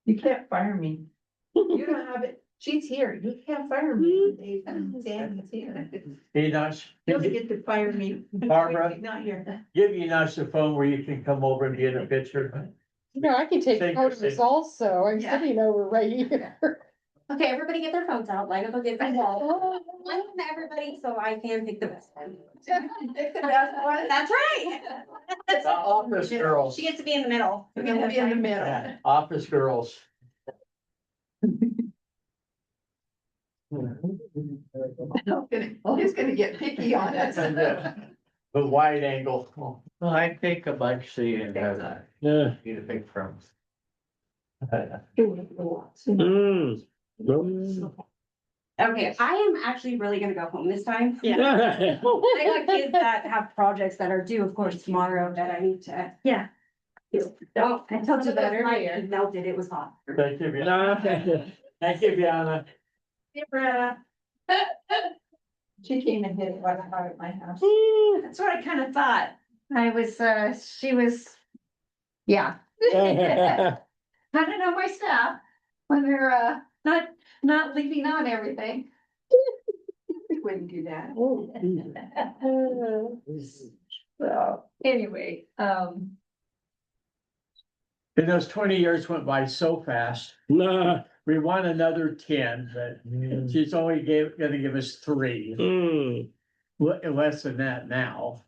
You can't fire me. You don't have it. She's here. You can't fire me. Sandy's here. Enosh, You don't get to fire me. Barbara? Not here. give Enosh the phone where you can come over and get a picture. No, I can take Thank you, photos Sid. also. I'm Yeah. sitting over right here. Okay, everybody get their phones out. Lina, go get them all. One from everybody so I can pick the best one. That's right. The office girls. She gets to be in the middle. You're gonna be in the middle. Yeah, office girls. He's gonna get picky on us. The wide angle. Well, I think I'd like to see it have Yeah. you to pick from. Mm. Okay, I am actually really gonna go home this time. Yeah. I got kids that have projects that are due, of course, tomorrow that I need to. Yeah. Oh, I told you that earlier. earlier. It melted, it was hot. Thank you, Bianna. Thank you, Bianna. She came and hit it right out at my house. That's what I kind of thought. I was, she was, yeah. I don't know my staff when they're, not leaving on everything. We wouldn't do that. So, anyway, And those 20 years went by so fast. Nah. We want another 10, but she's only gonna give us 3. Mm. Less than that now.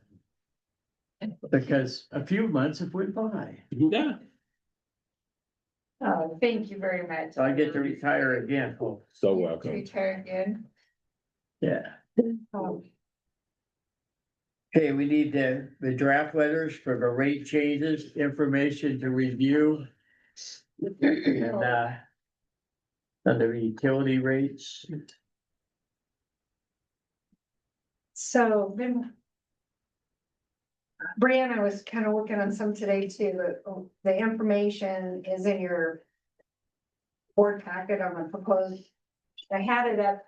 Because a few months have went by. Yeah. thank you very much. So I get to retire again. Oh, So You welcome. Retire again. yeah. Um, Okay, we need the draft letters for the rate changes, information to review. And, under utility rates. So then. Brianna was kind of working on some today too. The information is in your. Board packet on the proposed. I had it up.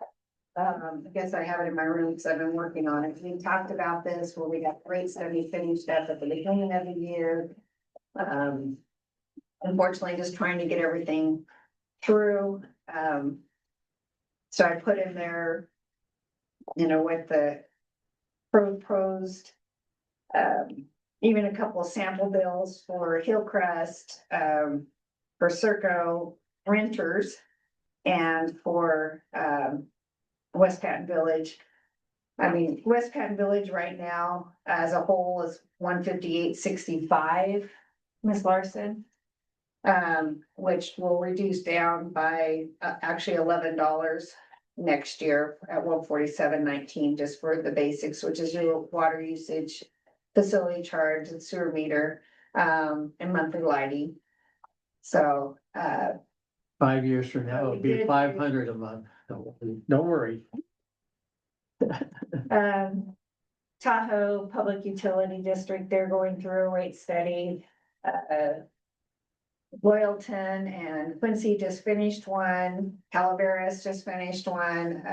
I guess I have it in my room because I've been working on it. We talked about this where we got the rate study finished up at the beginning of the year. unfortunately just trying to get everything through. So I put in there, with the proposed, even a couple of sample bills for Hillcrest, for Serco renters and for, West Patton Village. I mean, West Patton Village right now as a whole is 158.65, Ms. Larson. Which will reduce down by actually $11 next year at 147.19, just for the basics, which is your water usage, facility charge and sewer meter, and monthly lighting. So, 5 years from now, it'll We be did- 500 a month. Don't worry. Tahoe Public Utility District, they're going through a rate study. Boylton and Quincy just finished one, Calaveras just finished one,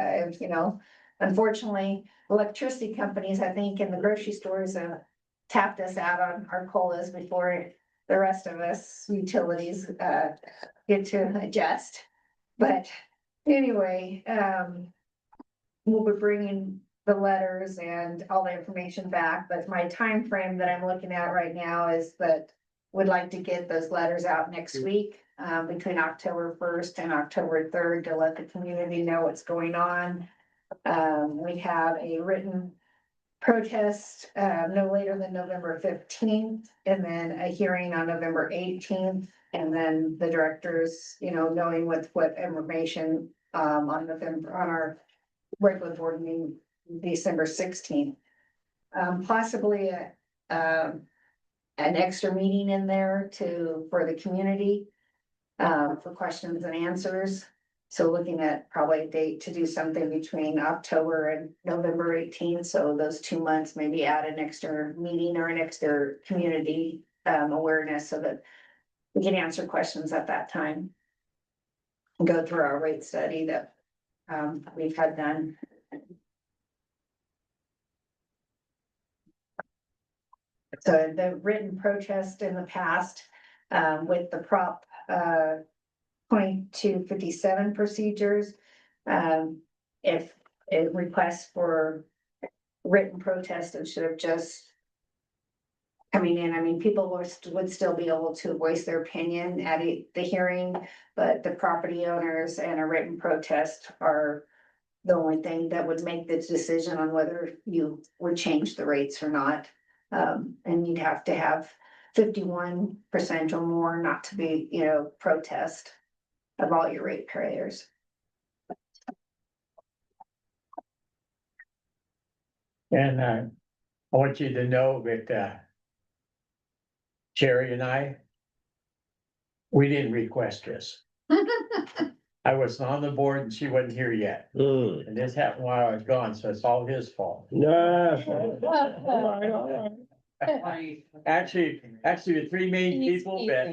unfortunately, electricity companies, I think, in the grocery stores have tapped us out on our COLAs before the rest of us utilities, get to adjust. But anyway, we'll be bringing the letters and all the information back, but my time frame that I'm looking at right now is that would like to get those letters out next week, between October 1st and October 3rd to let the community know what's going on. We have a written protest, no later than November 15th, and then a hearing on November 18th. And then the directors, knowing what information, on our regular board meeting, December 16th. Possibly an extra meeting in there for the community, for questions and answers. So looking at probably a date to do something between October and November 18th. So those 2 months, maybe add an extra meeting or an extra community, awareness so that we can answer questions at that time. And go through our rate study that, we've had done. So the written protest in the past, with the Prop 2257 procedures. If a request for written protest instead of just coming in, I mean, people would still be able to voice their opinion at the hearing, but the property owners and a written protest are the only thing that would make the decision on whether you would change the rates or not. And you'd have to have 51% or more not to be, protest of all your rate payers. And I want you to know that Sherry and we didn't request this. I was on the board and she wasn't here yet. Mm. And this happened while I was gone, so it's all his fault. Nah. All right. Actually, the three main people that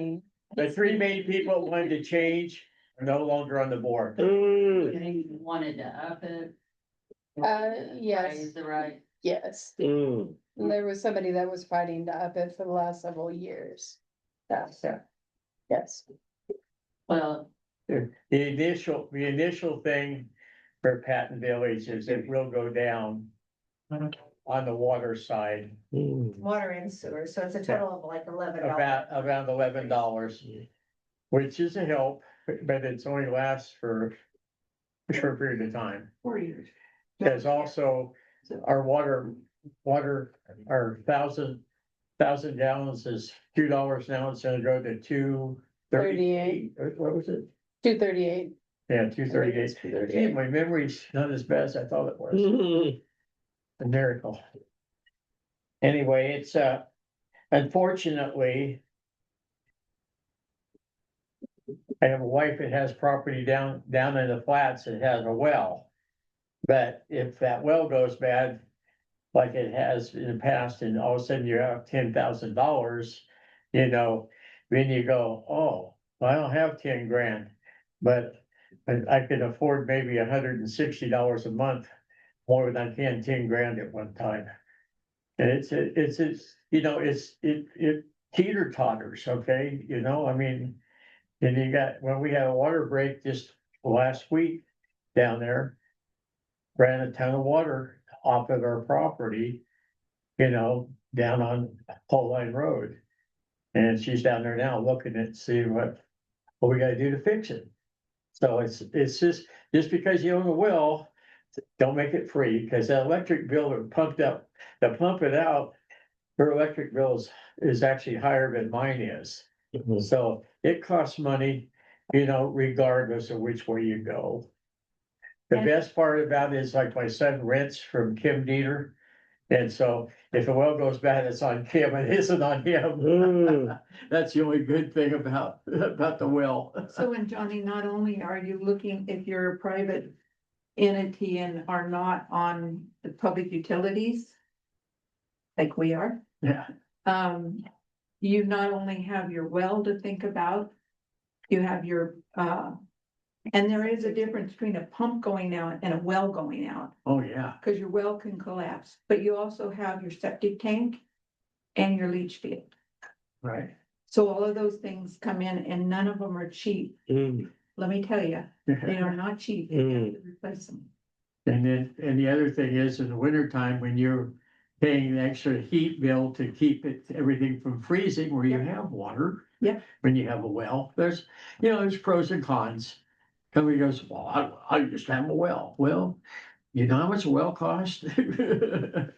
wanted to change are no longer on the board. Mm. They wanted to up it. Yes, Raise the right. yes. Mm. There was somebody that was fighting to up it for the last several years. So, yes. Well, The initial thing for Patton Village is it will go down on the water side, Mm. Water and sewer, so it's a total of like $11. around $11, which is a help, but it's only lasts for a short period of time. 4 years. There's also our water, our thousand gallons is $2 now, it's gonna go to $2.38. What was it? 238. Yeah, $2.38. Gee, my memory's not as bad as I thought it was. Mm. A miracle. Anyway, it's unfortunately. I have a wife that has property down in the flats that has a well. But if that well goes bad, like it has in the past, and all of a sudden you have $10,000, then you go, oh, well, I don't have 10 grand. But I can afford maybe $160 a month more than I can 10 grand at one time. And it teeter totters, okay, you know, I mean. And you got, when we had a water break just last week down there. Ran a ton of water off of our property. You know, down on Pole Line Road. And she's down there now looking at, see what we gotta do to fix it. So it's just because you own a well, don't make it free, because that electric bill that pumped up, to pump it out. Her electric bill is actually higher than mine is. So it costs money, you know, regardless of which way you go. The And- best part about it is like my son rents from Kim Dieter. And so if a well goes bad, it's on Kim, it isn't on him. That's the only good thing about the well. So, and Johnny, not only are you looking, if you're a private entity and are not on the public utilities, like we are, Yeah, you not only have your well to think about, you have your, and there is a difference between a pump going out and a well going out, oh, yeah, because your well can collapse, but you also have your septic tank and your leach field. right. So all of those things come in and none of them are cheap. Let me tell you, they are not cheap. You have to replace them. And the other thing is, in the wintertime, when you're paying an extra heat bill to keep everything from freezing where you have water. Yep. When you have a well, there's pros and cons. Somebody goes, well, I just have a well. Well, you know how much a well costs? do.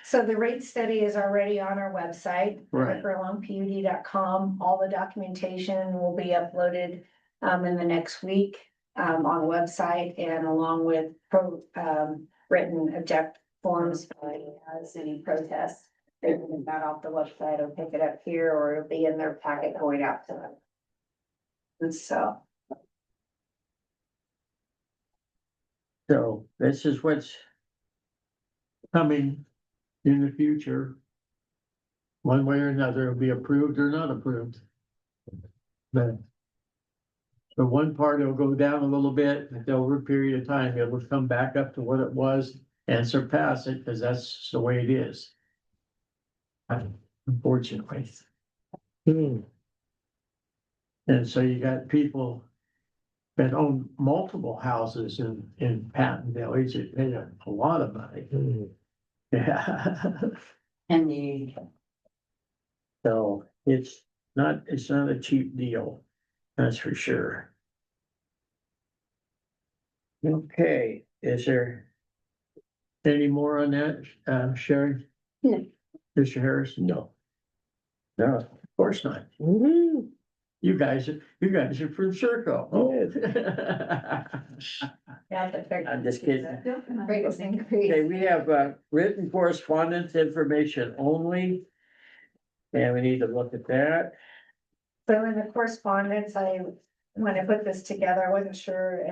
So the rate study is already on our website, Right. riverlongpud.com. All the documentation will be uploaded in the next week on the website, and along with written object forms for any protests. They can get off the website or pick it up here, or it'll be in their packet going out to them. And so, So this is what's coming in the future. One way or another, it'll be approved or not approved. But the one part, it'll go down a little bit, and over a period of time, it will come back up to what it was and surpass it, because that's the way it is. Unfortunately. And so you got people that own multiple houses in Patton Village, it paid a lot of money. Yeah. And the, So it's not a cheap deal, that's for sure. Okay, is there any more on that, Sherry? No. Mr. Harris? No. No, of course not. You guys are from Circle. I'm just kidding. greatest increase. Okay, we have written correspondence information only. And we need to look at that. So in the correspondence, when I put this together, I wasn't sure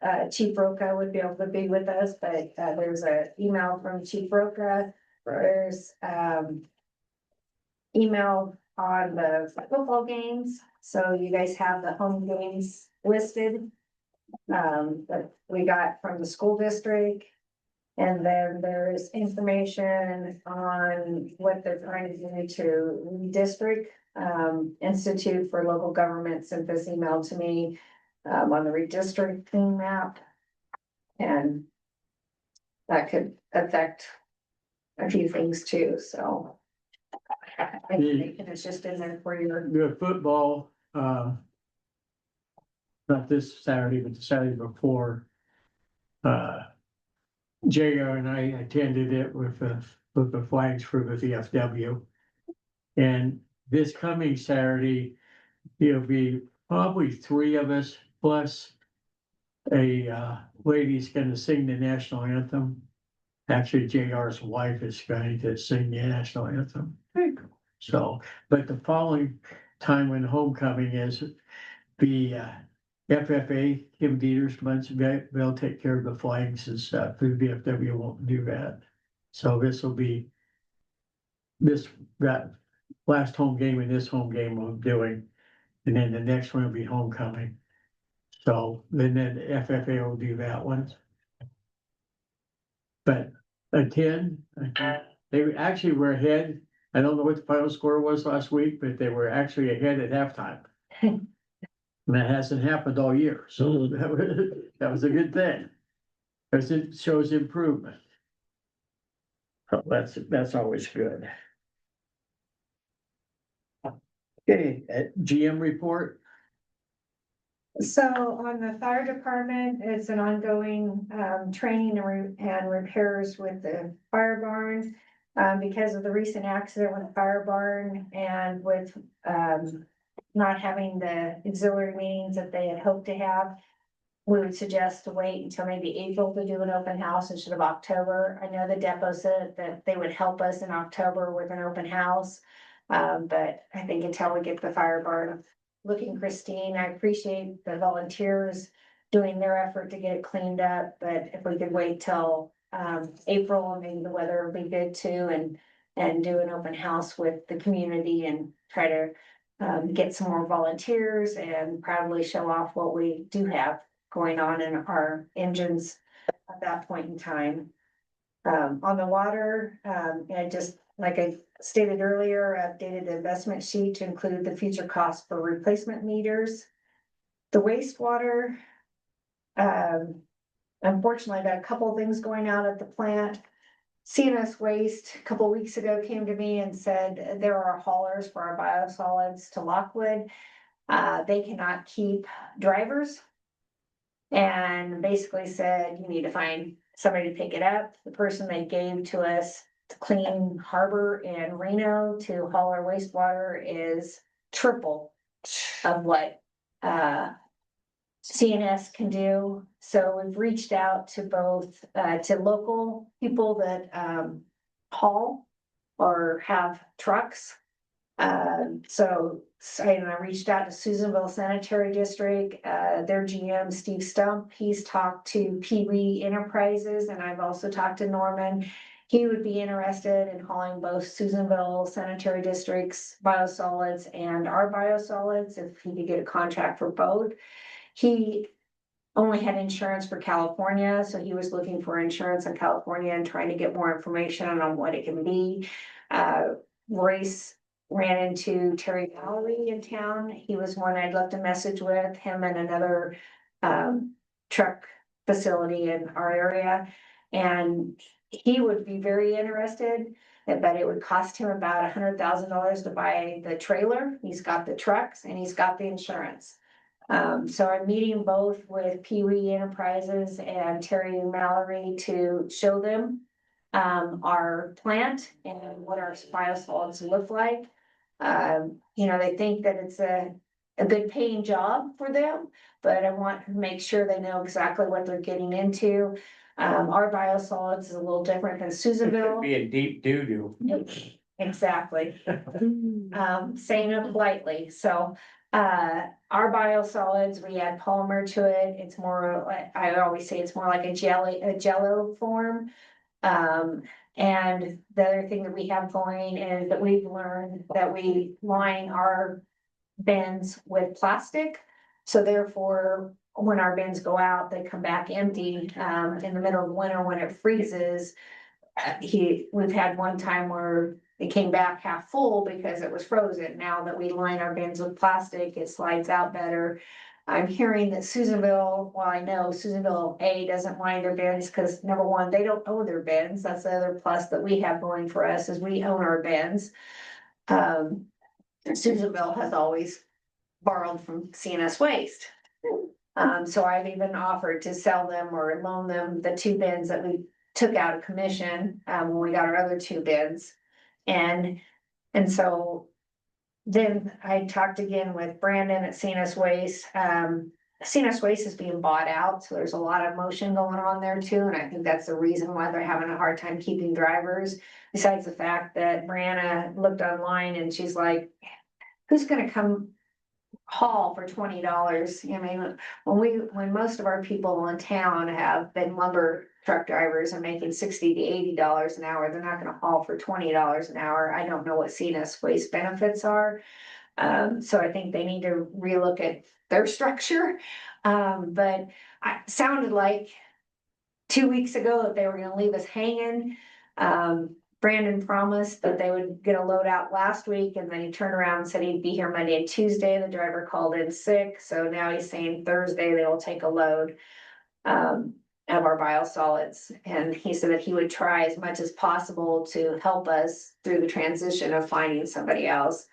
if Chief Roca would be able to be with us, but there's an email from Chief Roca. There's email on the football games, so you guys have the home games listed. That we got from the school district. And then there's information on what they're trying to do to redistrict. Institute for Local Government sent this email to me on the redistricting map. And that could affect a few things too, so. I think it's just in there for your. The football, not this Saturday, but the Saturday before. JR and I attended it with the flags for the VFW. And this coming Saturday, there'll be probably 3 of us plus a lady's gonna sing the national anthem. Actually, JR's wife is going to sing the national anthem. So, but the following time when homecoming is, the FFA, Kim Dieter's bunch, they'll take care of the flags and stuff. The VFW won't do that. So this will be that last home game and this home game we're doing. And then the next one will be homecoming. So then FFA will do that one. But attend, they actually were ahead I don't know what the final score was last week, but they were actually ahead at halftime. And that hasn't happened all year, so that was a good thing. Because it shows improvement. So that's always good. Okay, GM report, So on the fire department, it's an ongoing training and repairs with the fire barn. Because of the recent accident with the fire barn and with not having the auxiliary meetings that they had hoped to have. We would suggest to wait until maybe April to do an open house instead of October. I know the depot said that they would help us in October with an open house. But I think until we get the fire barn looking pristine, I appreciate the volunteers doing their effort to get it cleaned up, but if we could wait till April, maybe the weather will be good too, and do an open house with the community and try to get some more volunteers and proudly show off what we do have going on in our engines at that point in time. On the water, I just, like I stated earlier, updated the investment sheet to include the future cost for replacement meters. The wastewater, unfortunately, I got a couple of things going out at the plant. CNS Waste, a couple of weeks ago, came to me and said there are haulers for our biosolids to Lockwood. They cannot keep drivers. And basically said, you need to find somebody to pick it up. The person they gave to us to Clean Harbor in Reno to haul our wastewater is triple of what CNS can do. So we've reached out to both to local people that haul or have trucks. So I reached out to Susanville Sanitary District, their GM, Steve Stump. He's talked to Pee Wee Enterprises, and I've also talked to Norman. He would be interested in hauling both Susanville Sanitary District's biosolids and our biosolids if he could get a contract for both. He only had insurance for California, so he was looking for insurance in California and trying to get more information on what it can be. Royce ran into Terry Mallory in town. He was one I'd left a message with, him and another truck facility in our area. And he would be very interested, but it would cost him about $100,000 to buy the trailer. He's got the trucks and he's got the insurance. So I'm meeting both with Pee Wee Enterprises and Terry Mallory to show them our plant and what our biosolids look like. They think that it's a good paying job for them, but I want to make sure they know exactly what they're getting into. Our biosolids is a little different than Susanville. be a deep doo-doo. Exactly. Saying it politely, so our biosolids, we add polymer to it. It's more, I always say it's more like a jello form. And the other thing that we have going is that we've learned that we line our bins with plastic. So therefore, when our bins go out, they come back empty, in the middle of winter when it freezes. We've had one time where it came back half full because it was frozen. Now that we line our bins with plastic, it slides out better. I'm hearing that Susanville, well, I know Susanville doesn't line their bins because number one, they don't own their bins. That's the other plus that we have going for us is we own our bins. Susanville has always borrowed from CNS Waste. So I've even offered to sell them or loan them the 2 bins that we took out of commission when we got our other 2 bins. And so then I talked again with Brandon at CNS Waste. CNS Waste is being bought out, so there's a lot of motion going on there too, and I think that's the reason why they're having a hard time keeping drivers. Besides the fact that Brianna looked online and she's like, who's gonna come haul for $20? I mean, when most of our people in town have been lumber truck drivers and making $60 to $80 an hour, they're not gonna haul for $20 an hour. I don't know what CNS Waste benefits are. So I think they need to relook at their structure. But it sounded like 2 weeks ago that they were gonna leave us hanging. But Brandon promised that they would get a load out last week, and then he turned around and said he'd be here Monday and Tuesday. The driver called in sick, so now he's saying Thursday they will take a load of our biosolids. And he said that he would try as much as possible to help us through the transition of finding somebody else.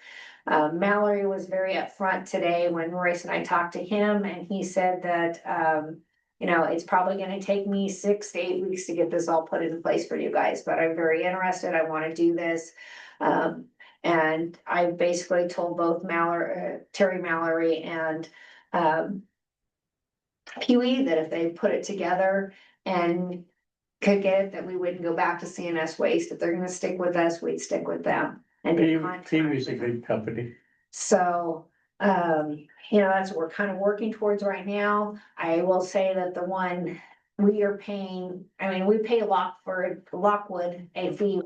Mallory was very upfront today when Royce and I talked to him, and he said that, you know, it's probably gonna take me 6 to 8 weeks to get this all put in place for you guys, but I'm very interested. I wanna do this. And I basically told both Terry Mallory and, Pee-wee that if they put it together and could get it, that we wouldn't go back to CNS Waste. If they're gonna stick with us, we'd stick with them. And do contract Pee-wee's a with them. good company. So, you know, that's what we're kind of working towards right now. I will say that the one we are paying, I mean, we pay Lockwood a fee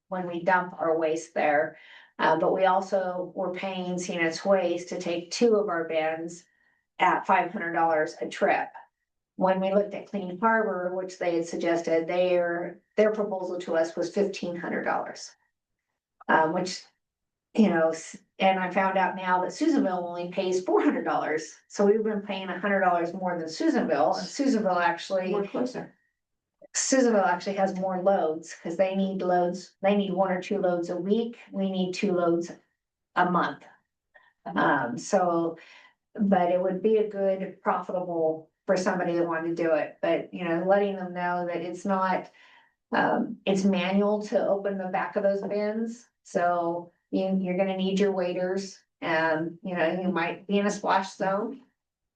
when we dump our waste there. But we also were paying CNS Waste to take 2 of our bins at $500 a trip. When we looked at Clean Harbor, which they had suggested, their proposal to us was $1,500. Which, you know, and I found out now that Susanville only pays $400. So we've been paying $100 more than Susanville, and Susanville actually. More closer. Susanville actually has more loads, because they need 1 or 2 loads a week, we need 2 loads a month. So, but it would be a good profitable for somebody that wanted to do it, but, you know, letting them know that it's not. It's manual to open the back of those bins, so you're gonna need your waders, and, you know, you might be in a splash zone.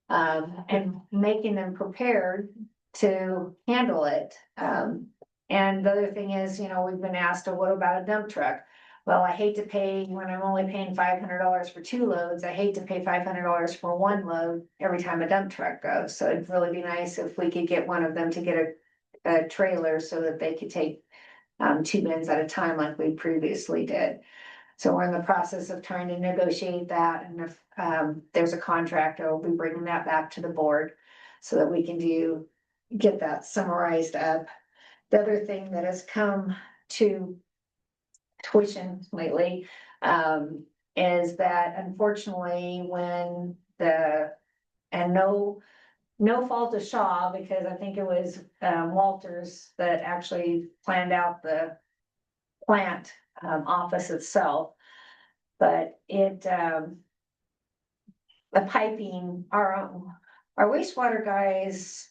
And making them prepared to handle it. And the other thing is, you know, we've been asked, oh, what about a dump truck? Well, I hate to pay, when I'm only paying $500 for 2 loads, I hate to pay $500 for 1 load every time a dump truck goes. So it'd really be nice if we could get one of them to get a trailer so that they could take 2 bins at a time like we previously did. So we're in the process of trying to negotiate that, and if there's a contractor, we'll be bringing that back to the board so that we can get that summarized up. The other thing that has come to tuition lately is that unfortunately when no fault of Shaw, because I think it was Walters that actually planned out the plant office itself. But the piping, our wastewater guys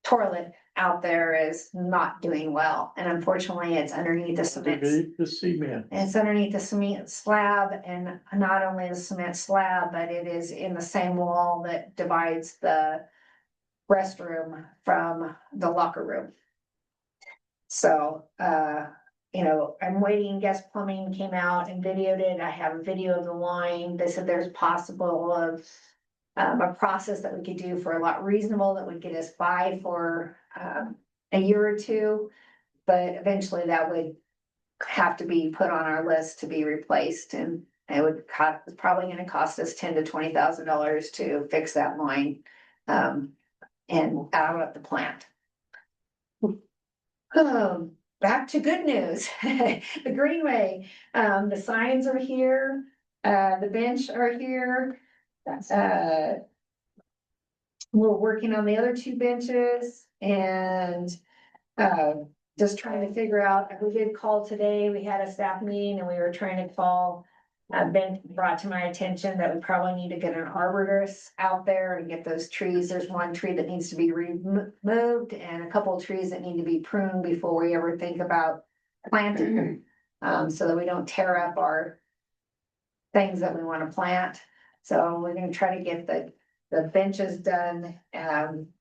toilet out there is not doing well, and unfortunately it's underneath the cement. The cement. It's underneath the cement slab, and not only the cement slab, but it is in the same wall that divides the restroom from the locker room. So, you know, I'm waiting, Guest Plumbing came out and videoed it. I have a video of the line. They said there's possible of a process that we could do for a lot reasonable that would get us by for a year or 2, but eventually that would have to be put on our list to be replaced, and it's probably gonna cost us $10,000 to $20,000 to fix that line and out of the plant. Back to good news. The Greenway, the signs are here, the bench are here. We're working on the other 2 benches, and just trying to figure out, we did call today, we had a staff meeting and we were trying to call. Ben brought to my attention that we probably need to get an arborist out there and get those trees. There's 1 tree that needs to be removed and a couple of trees that need to be pruned before we ever think about planting. So that we don't tear up our things that we want to plant. So we're gonna try to get the benches done,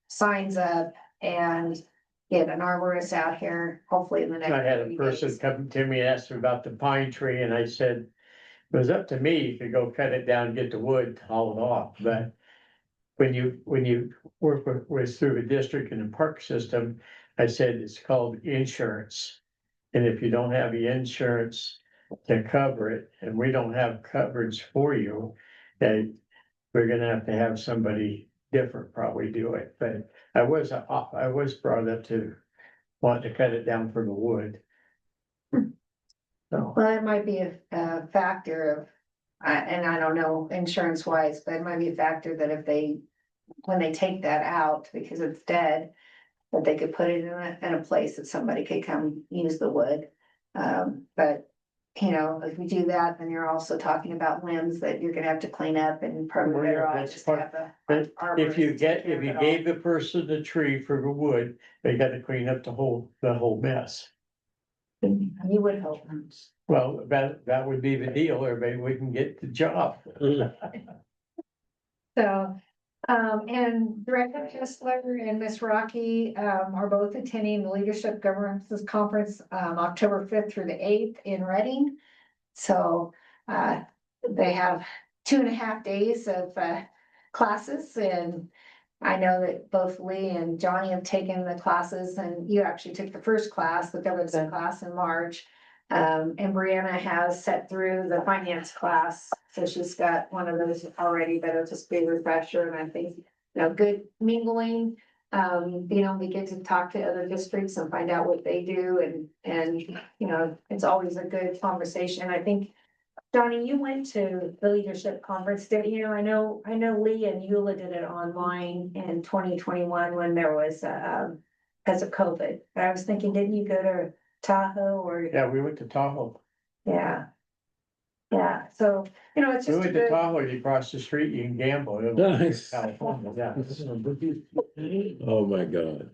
signs up, and get an arborist out here, hopefully in the next. I had a 30 person days. come to me, asked me about the pine tree, and I said, it was up to me to go cut it down, get the wood, haul it off, but when you work with through the district and the park system, I said, it's called insurance. And if you don't have the insurance to cover it, and we don't have coverage for you, that we're gonna have somebody different probably do it, but I was brought up to wanting to cut it down for the wood. So, Well, it might be a factor of, and I don't know insurance wise, but it might be a factor that if they, when they take that out because it's dead, that they could put it in a place that somebody could come use the wood. But, you know, if we do that, then you're also talking about limbs that you're gonna have to clean up and probably Well, better yeah, off that's just part- have a. but if arborist you take get, care if of you it all. gave the person the tree for the wood, they gotta clean up the whole mess. You would hope. Well, that would be the deal, everybody wouldn't get the job. So, and Director Kessler and Miss Rocky, are both attending the Leadership Governance Conference, October 5th through the 8th in Reading. So, they have 2.5 days of, classes, and I know that both Lee and Johnny have taken the classes, and you actually took the first class, the governance class in March. And Brianna has set through the finance class, so she's got one of those already, but it'll just be a refresher, and I think, you know, good mingling. Being able to get to talk to other districts and find out what they do, and, you know, it's always a good conversation. I think, Johnny, you went to the leadership conference, didn't you? I know Lee and Eula did it online in 2021 when there was, because of COVID. But I was thinking, didn't you go to Tahoe or? Yeah, we went to Tahoe. Yeah. Yeah, so, you know, it's We just a went to good, Tahoe, you cross the street, you can gamble. Nice. California, yeah. Oh, my God.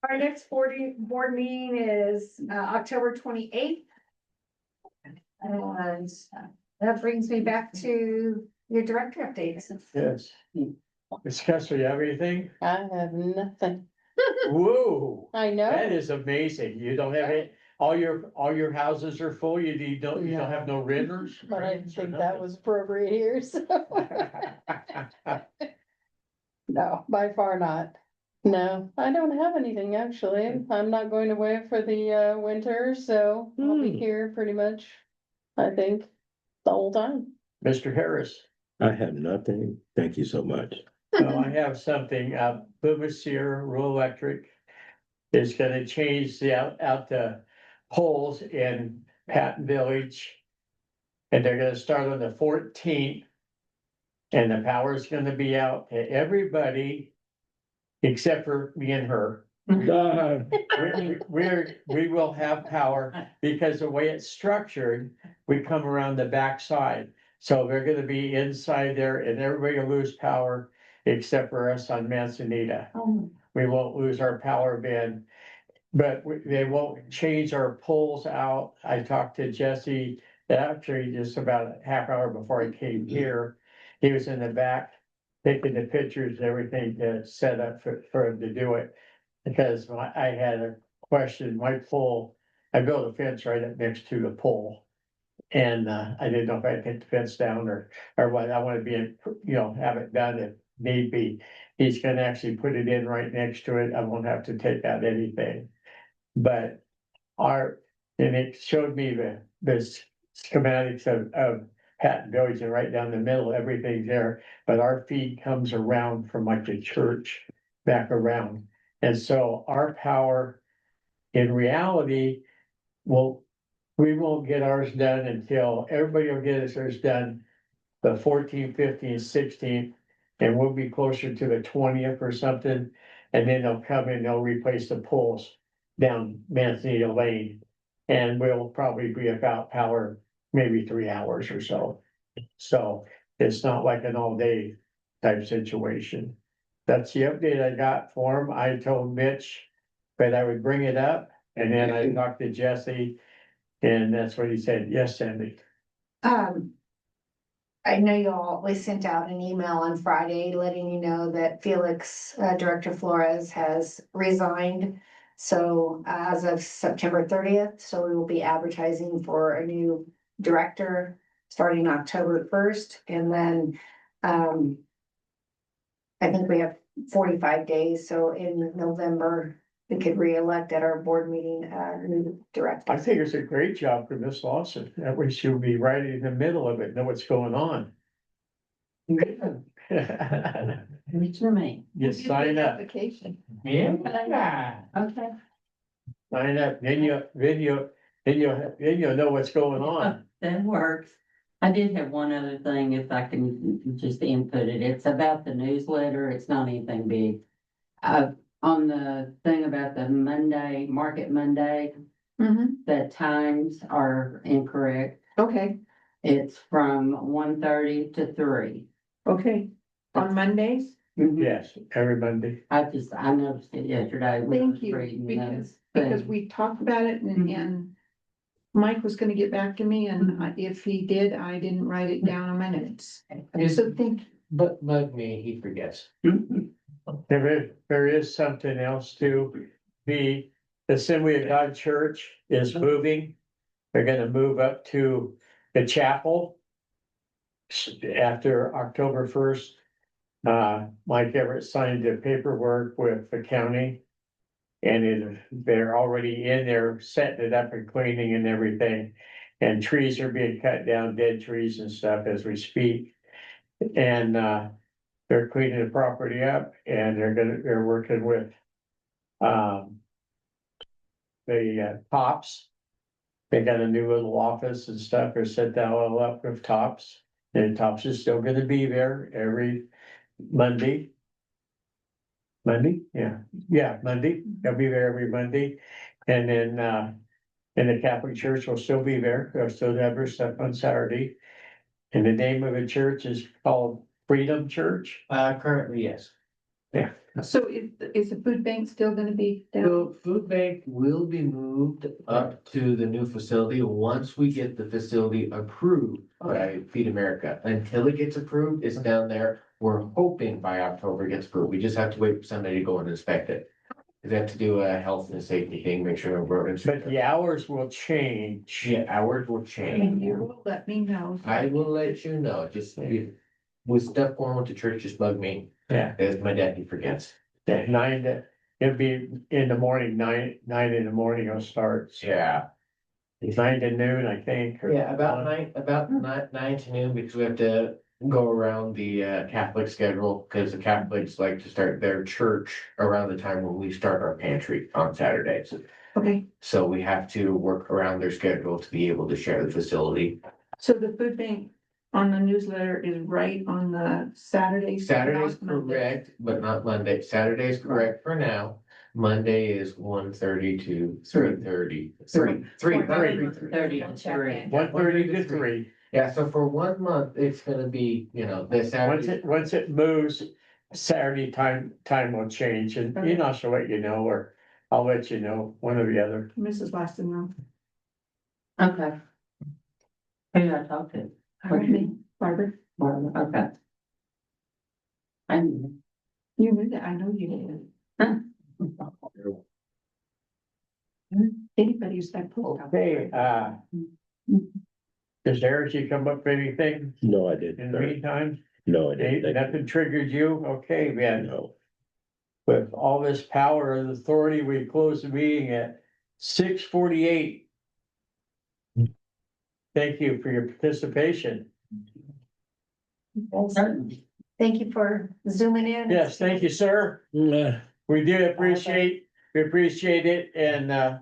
our next board meeting is, October 28th. And that brings me back to your director updates. Yes. Ms. Kessler, you have anything? I have nothing. Whoa, I that know, is amazing. You don't have it, all your houses are full, you don't have no renters? but I didn't think that was appropriate here, so. No, by far not. No, I don't have anything, actually. I'm not going away for the winter, so I'll be here pretty much, I think, the whole time. Mr. Harris, I have nothing. Thank you so much. well, I have something, Bumacier Rural Electric is gonna change the out the poles in Patton Village. And they're gonna start on the 14th. And the power's gonna be out to everybody except for me and her. We will have power because the way it's structured, we come around the backside. So they're gonna be inside there and everybody will lose power except for us on Manzanita. We won't lose our power bin. But they won't change our poles out. I talked to Jesse, actually just about a half hour before I came here. He was in the back taking the pictures and everything to set up for him to do it. Because I had a question, my pole, I built a fence right up next to the pole. And I didn't know if I'd take the fence down or what. I want to be, have it done if need be. He's gonna actually put it in right next to it. I won't have to take out anything. But and it showed me the schematics of Patton Village, and right down the middle, everything's there. But our feed comes around from like the church back around. And so our power in reality we won't get ours done until everybody will get theirs done the 14th, 15th, 16th, and we'll be closer to the 20th or something. And then they'll come in, they'll replace the poles down Manzanita Lane. And we'll probably be about power maybe 3 hours or so. So it's not like an all day type situation. That's the update I got for him. I told Mitch that I would bring it up, and then I talked to Jesse. And that's what he said. Yes, Sandy. I know we sent out an email on Friday letting you know that Felix, Director Flores has resigned. So as of September 30th, so we will be advertising for a new director starting October 1st. And then, I think we have 45 days. So in November, we could re-elect at our board meeting, new director. I think it's a great job for Miss Lawson. That way she'll be right in the middle of it, know what's going on. It's for me. Just sign up, Vacation. Yeah. Okay. sign up, then you'll know what's going on. That works. I did have one other thing, if I can just input it. It's about the newsletter. It's not anything big. On the thing about the Monday, Market Monday, the times are incorrect. Okay, It's from 1:30 to 3. okay. On Mondays? Mhm. Yes, every Monday. I noticed it yesterday. when I Thank was you, reading because those we talked about it Mhm. and Mike was gonna get back to me and if he did, I didn't write it down on my notes. Just So thank you. bug me, he forgets. things. There is something else too. The Assembly of God Church is moving. They're gonna move up to the chapel. After October 1st. Mike Everett signed the paperwork with the county. And they're already in there setting it up and cleaning and everything. And trees are being cut down, dead trees and stuff as we speak. And they're cleaning the property up and they're working with the Tops. They got a new little office and stuff. They're set that all up with Tops. And Tops is still gonna be there every Monday. Monday, yeah, Monday. They'll be there every Monday. And then and the Catholic Church will still be there. They'll still have their stuff on Saturday. And the name of the church is called Freedom Church. Currently, yes. So is the food bank still gonna be down? So food bank will be moved up to the new facility once we get the facility approved by Feed America. Until it gets approved, it's down there. We're hoping by October it gets approved. We just have to wait for somebody to go and inspect it. They have to do a health and safety thing, make sure we're. But the hours will change. Yeah, hours will And change. you will let me know. I will let you know, just with stuff going with the church, just bug me, Yeah, as my daddy forgets. at 9 to, it'll be in the morning, 9 in the morning it'll start. Yeah. 9 to noon, I think. or- Yeah, about nine to noon, because we have to go around the Catholic schedule, because the Catholics like to start their church around the time when we start our pantry on Saturdays. Okay, So we have to work around their schedule to be able to share the facility. so the food bank on the newsletter is right on the Saturdays. Saturday's not Monday. correct, but not Monday. Saturday is correct for now. Monday is 1:30 to 3:30. Three. 30 to 3. 1:30 to 3. Yeah, so for 1 month, it's gonna be, the Saturday. Once it moves, Saturday time will change and you know, she'll let you know, or I'll let you know, one or the other. Mrs. Laston, no. Okay. Who did I talk to? Barbara, Okay. I knew. you knew that, I know you did. Anybody who's that. post office, Okay, right? does Eric, you come up with anything No, I didn't. in the meantime? No, I didn't. Thank Nothing triggered you? Okay, you. man. No. With all this power and authority, we close the meeting at 6:48. Thank you for your participation. Certainly. Thank you for zooming in. Yes, thank you, sir. We do appreciate it and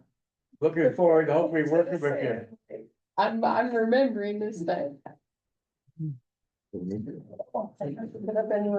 looking forward to hopefully working with you. I'm remembering this thing. Put up anyway.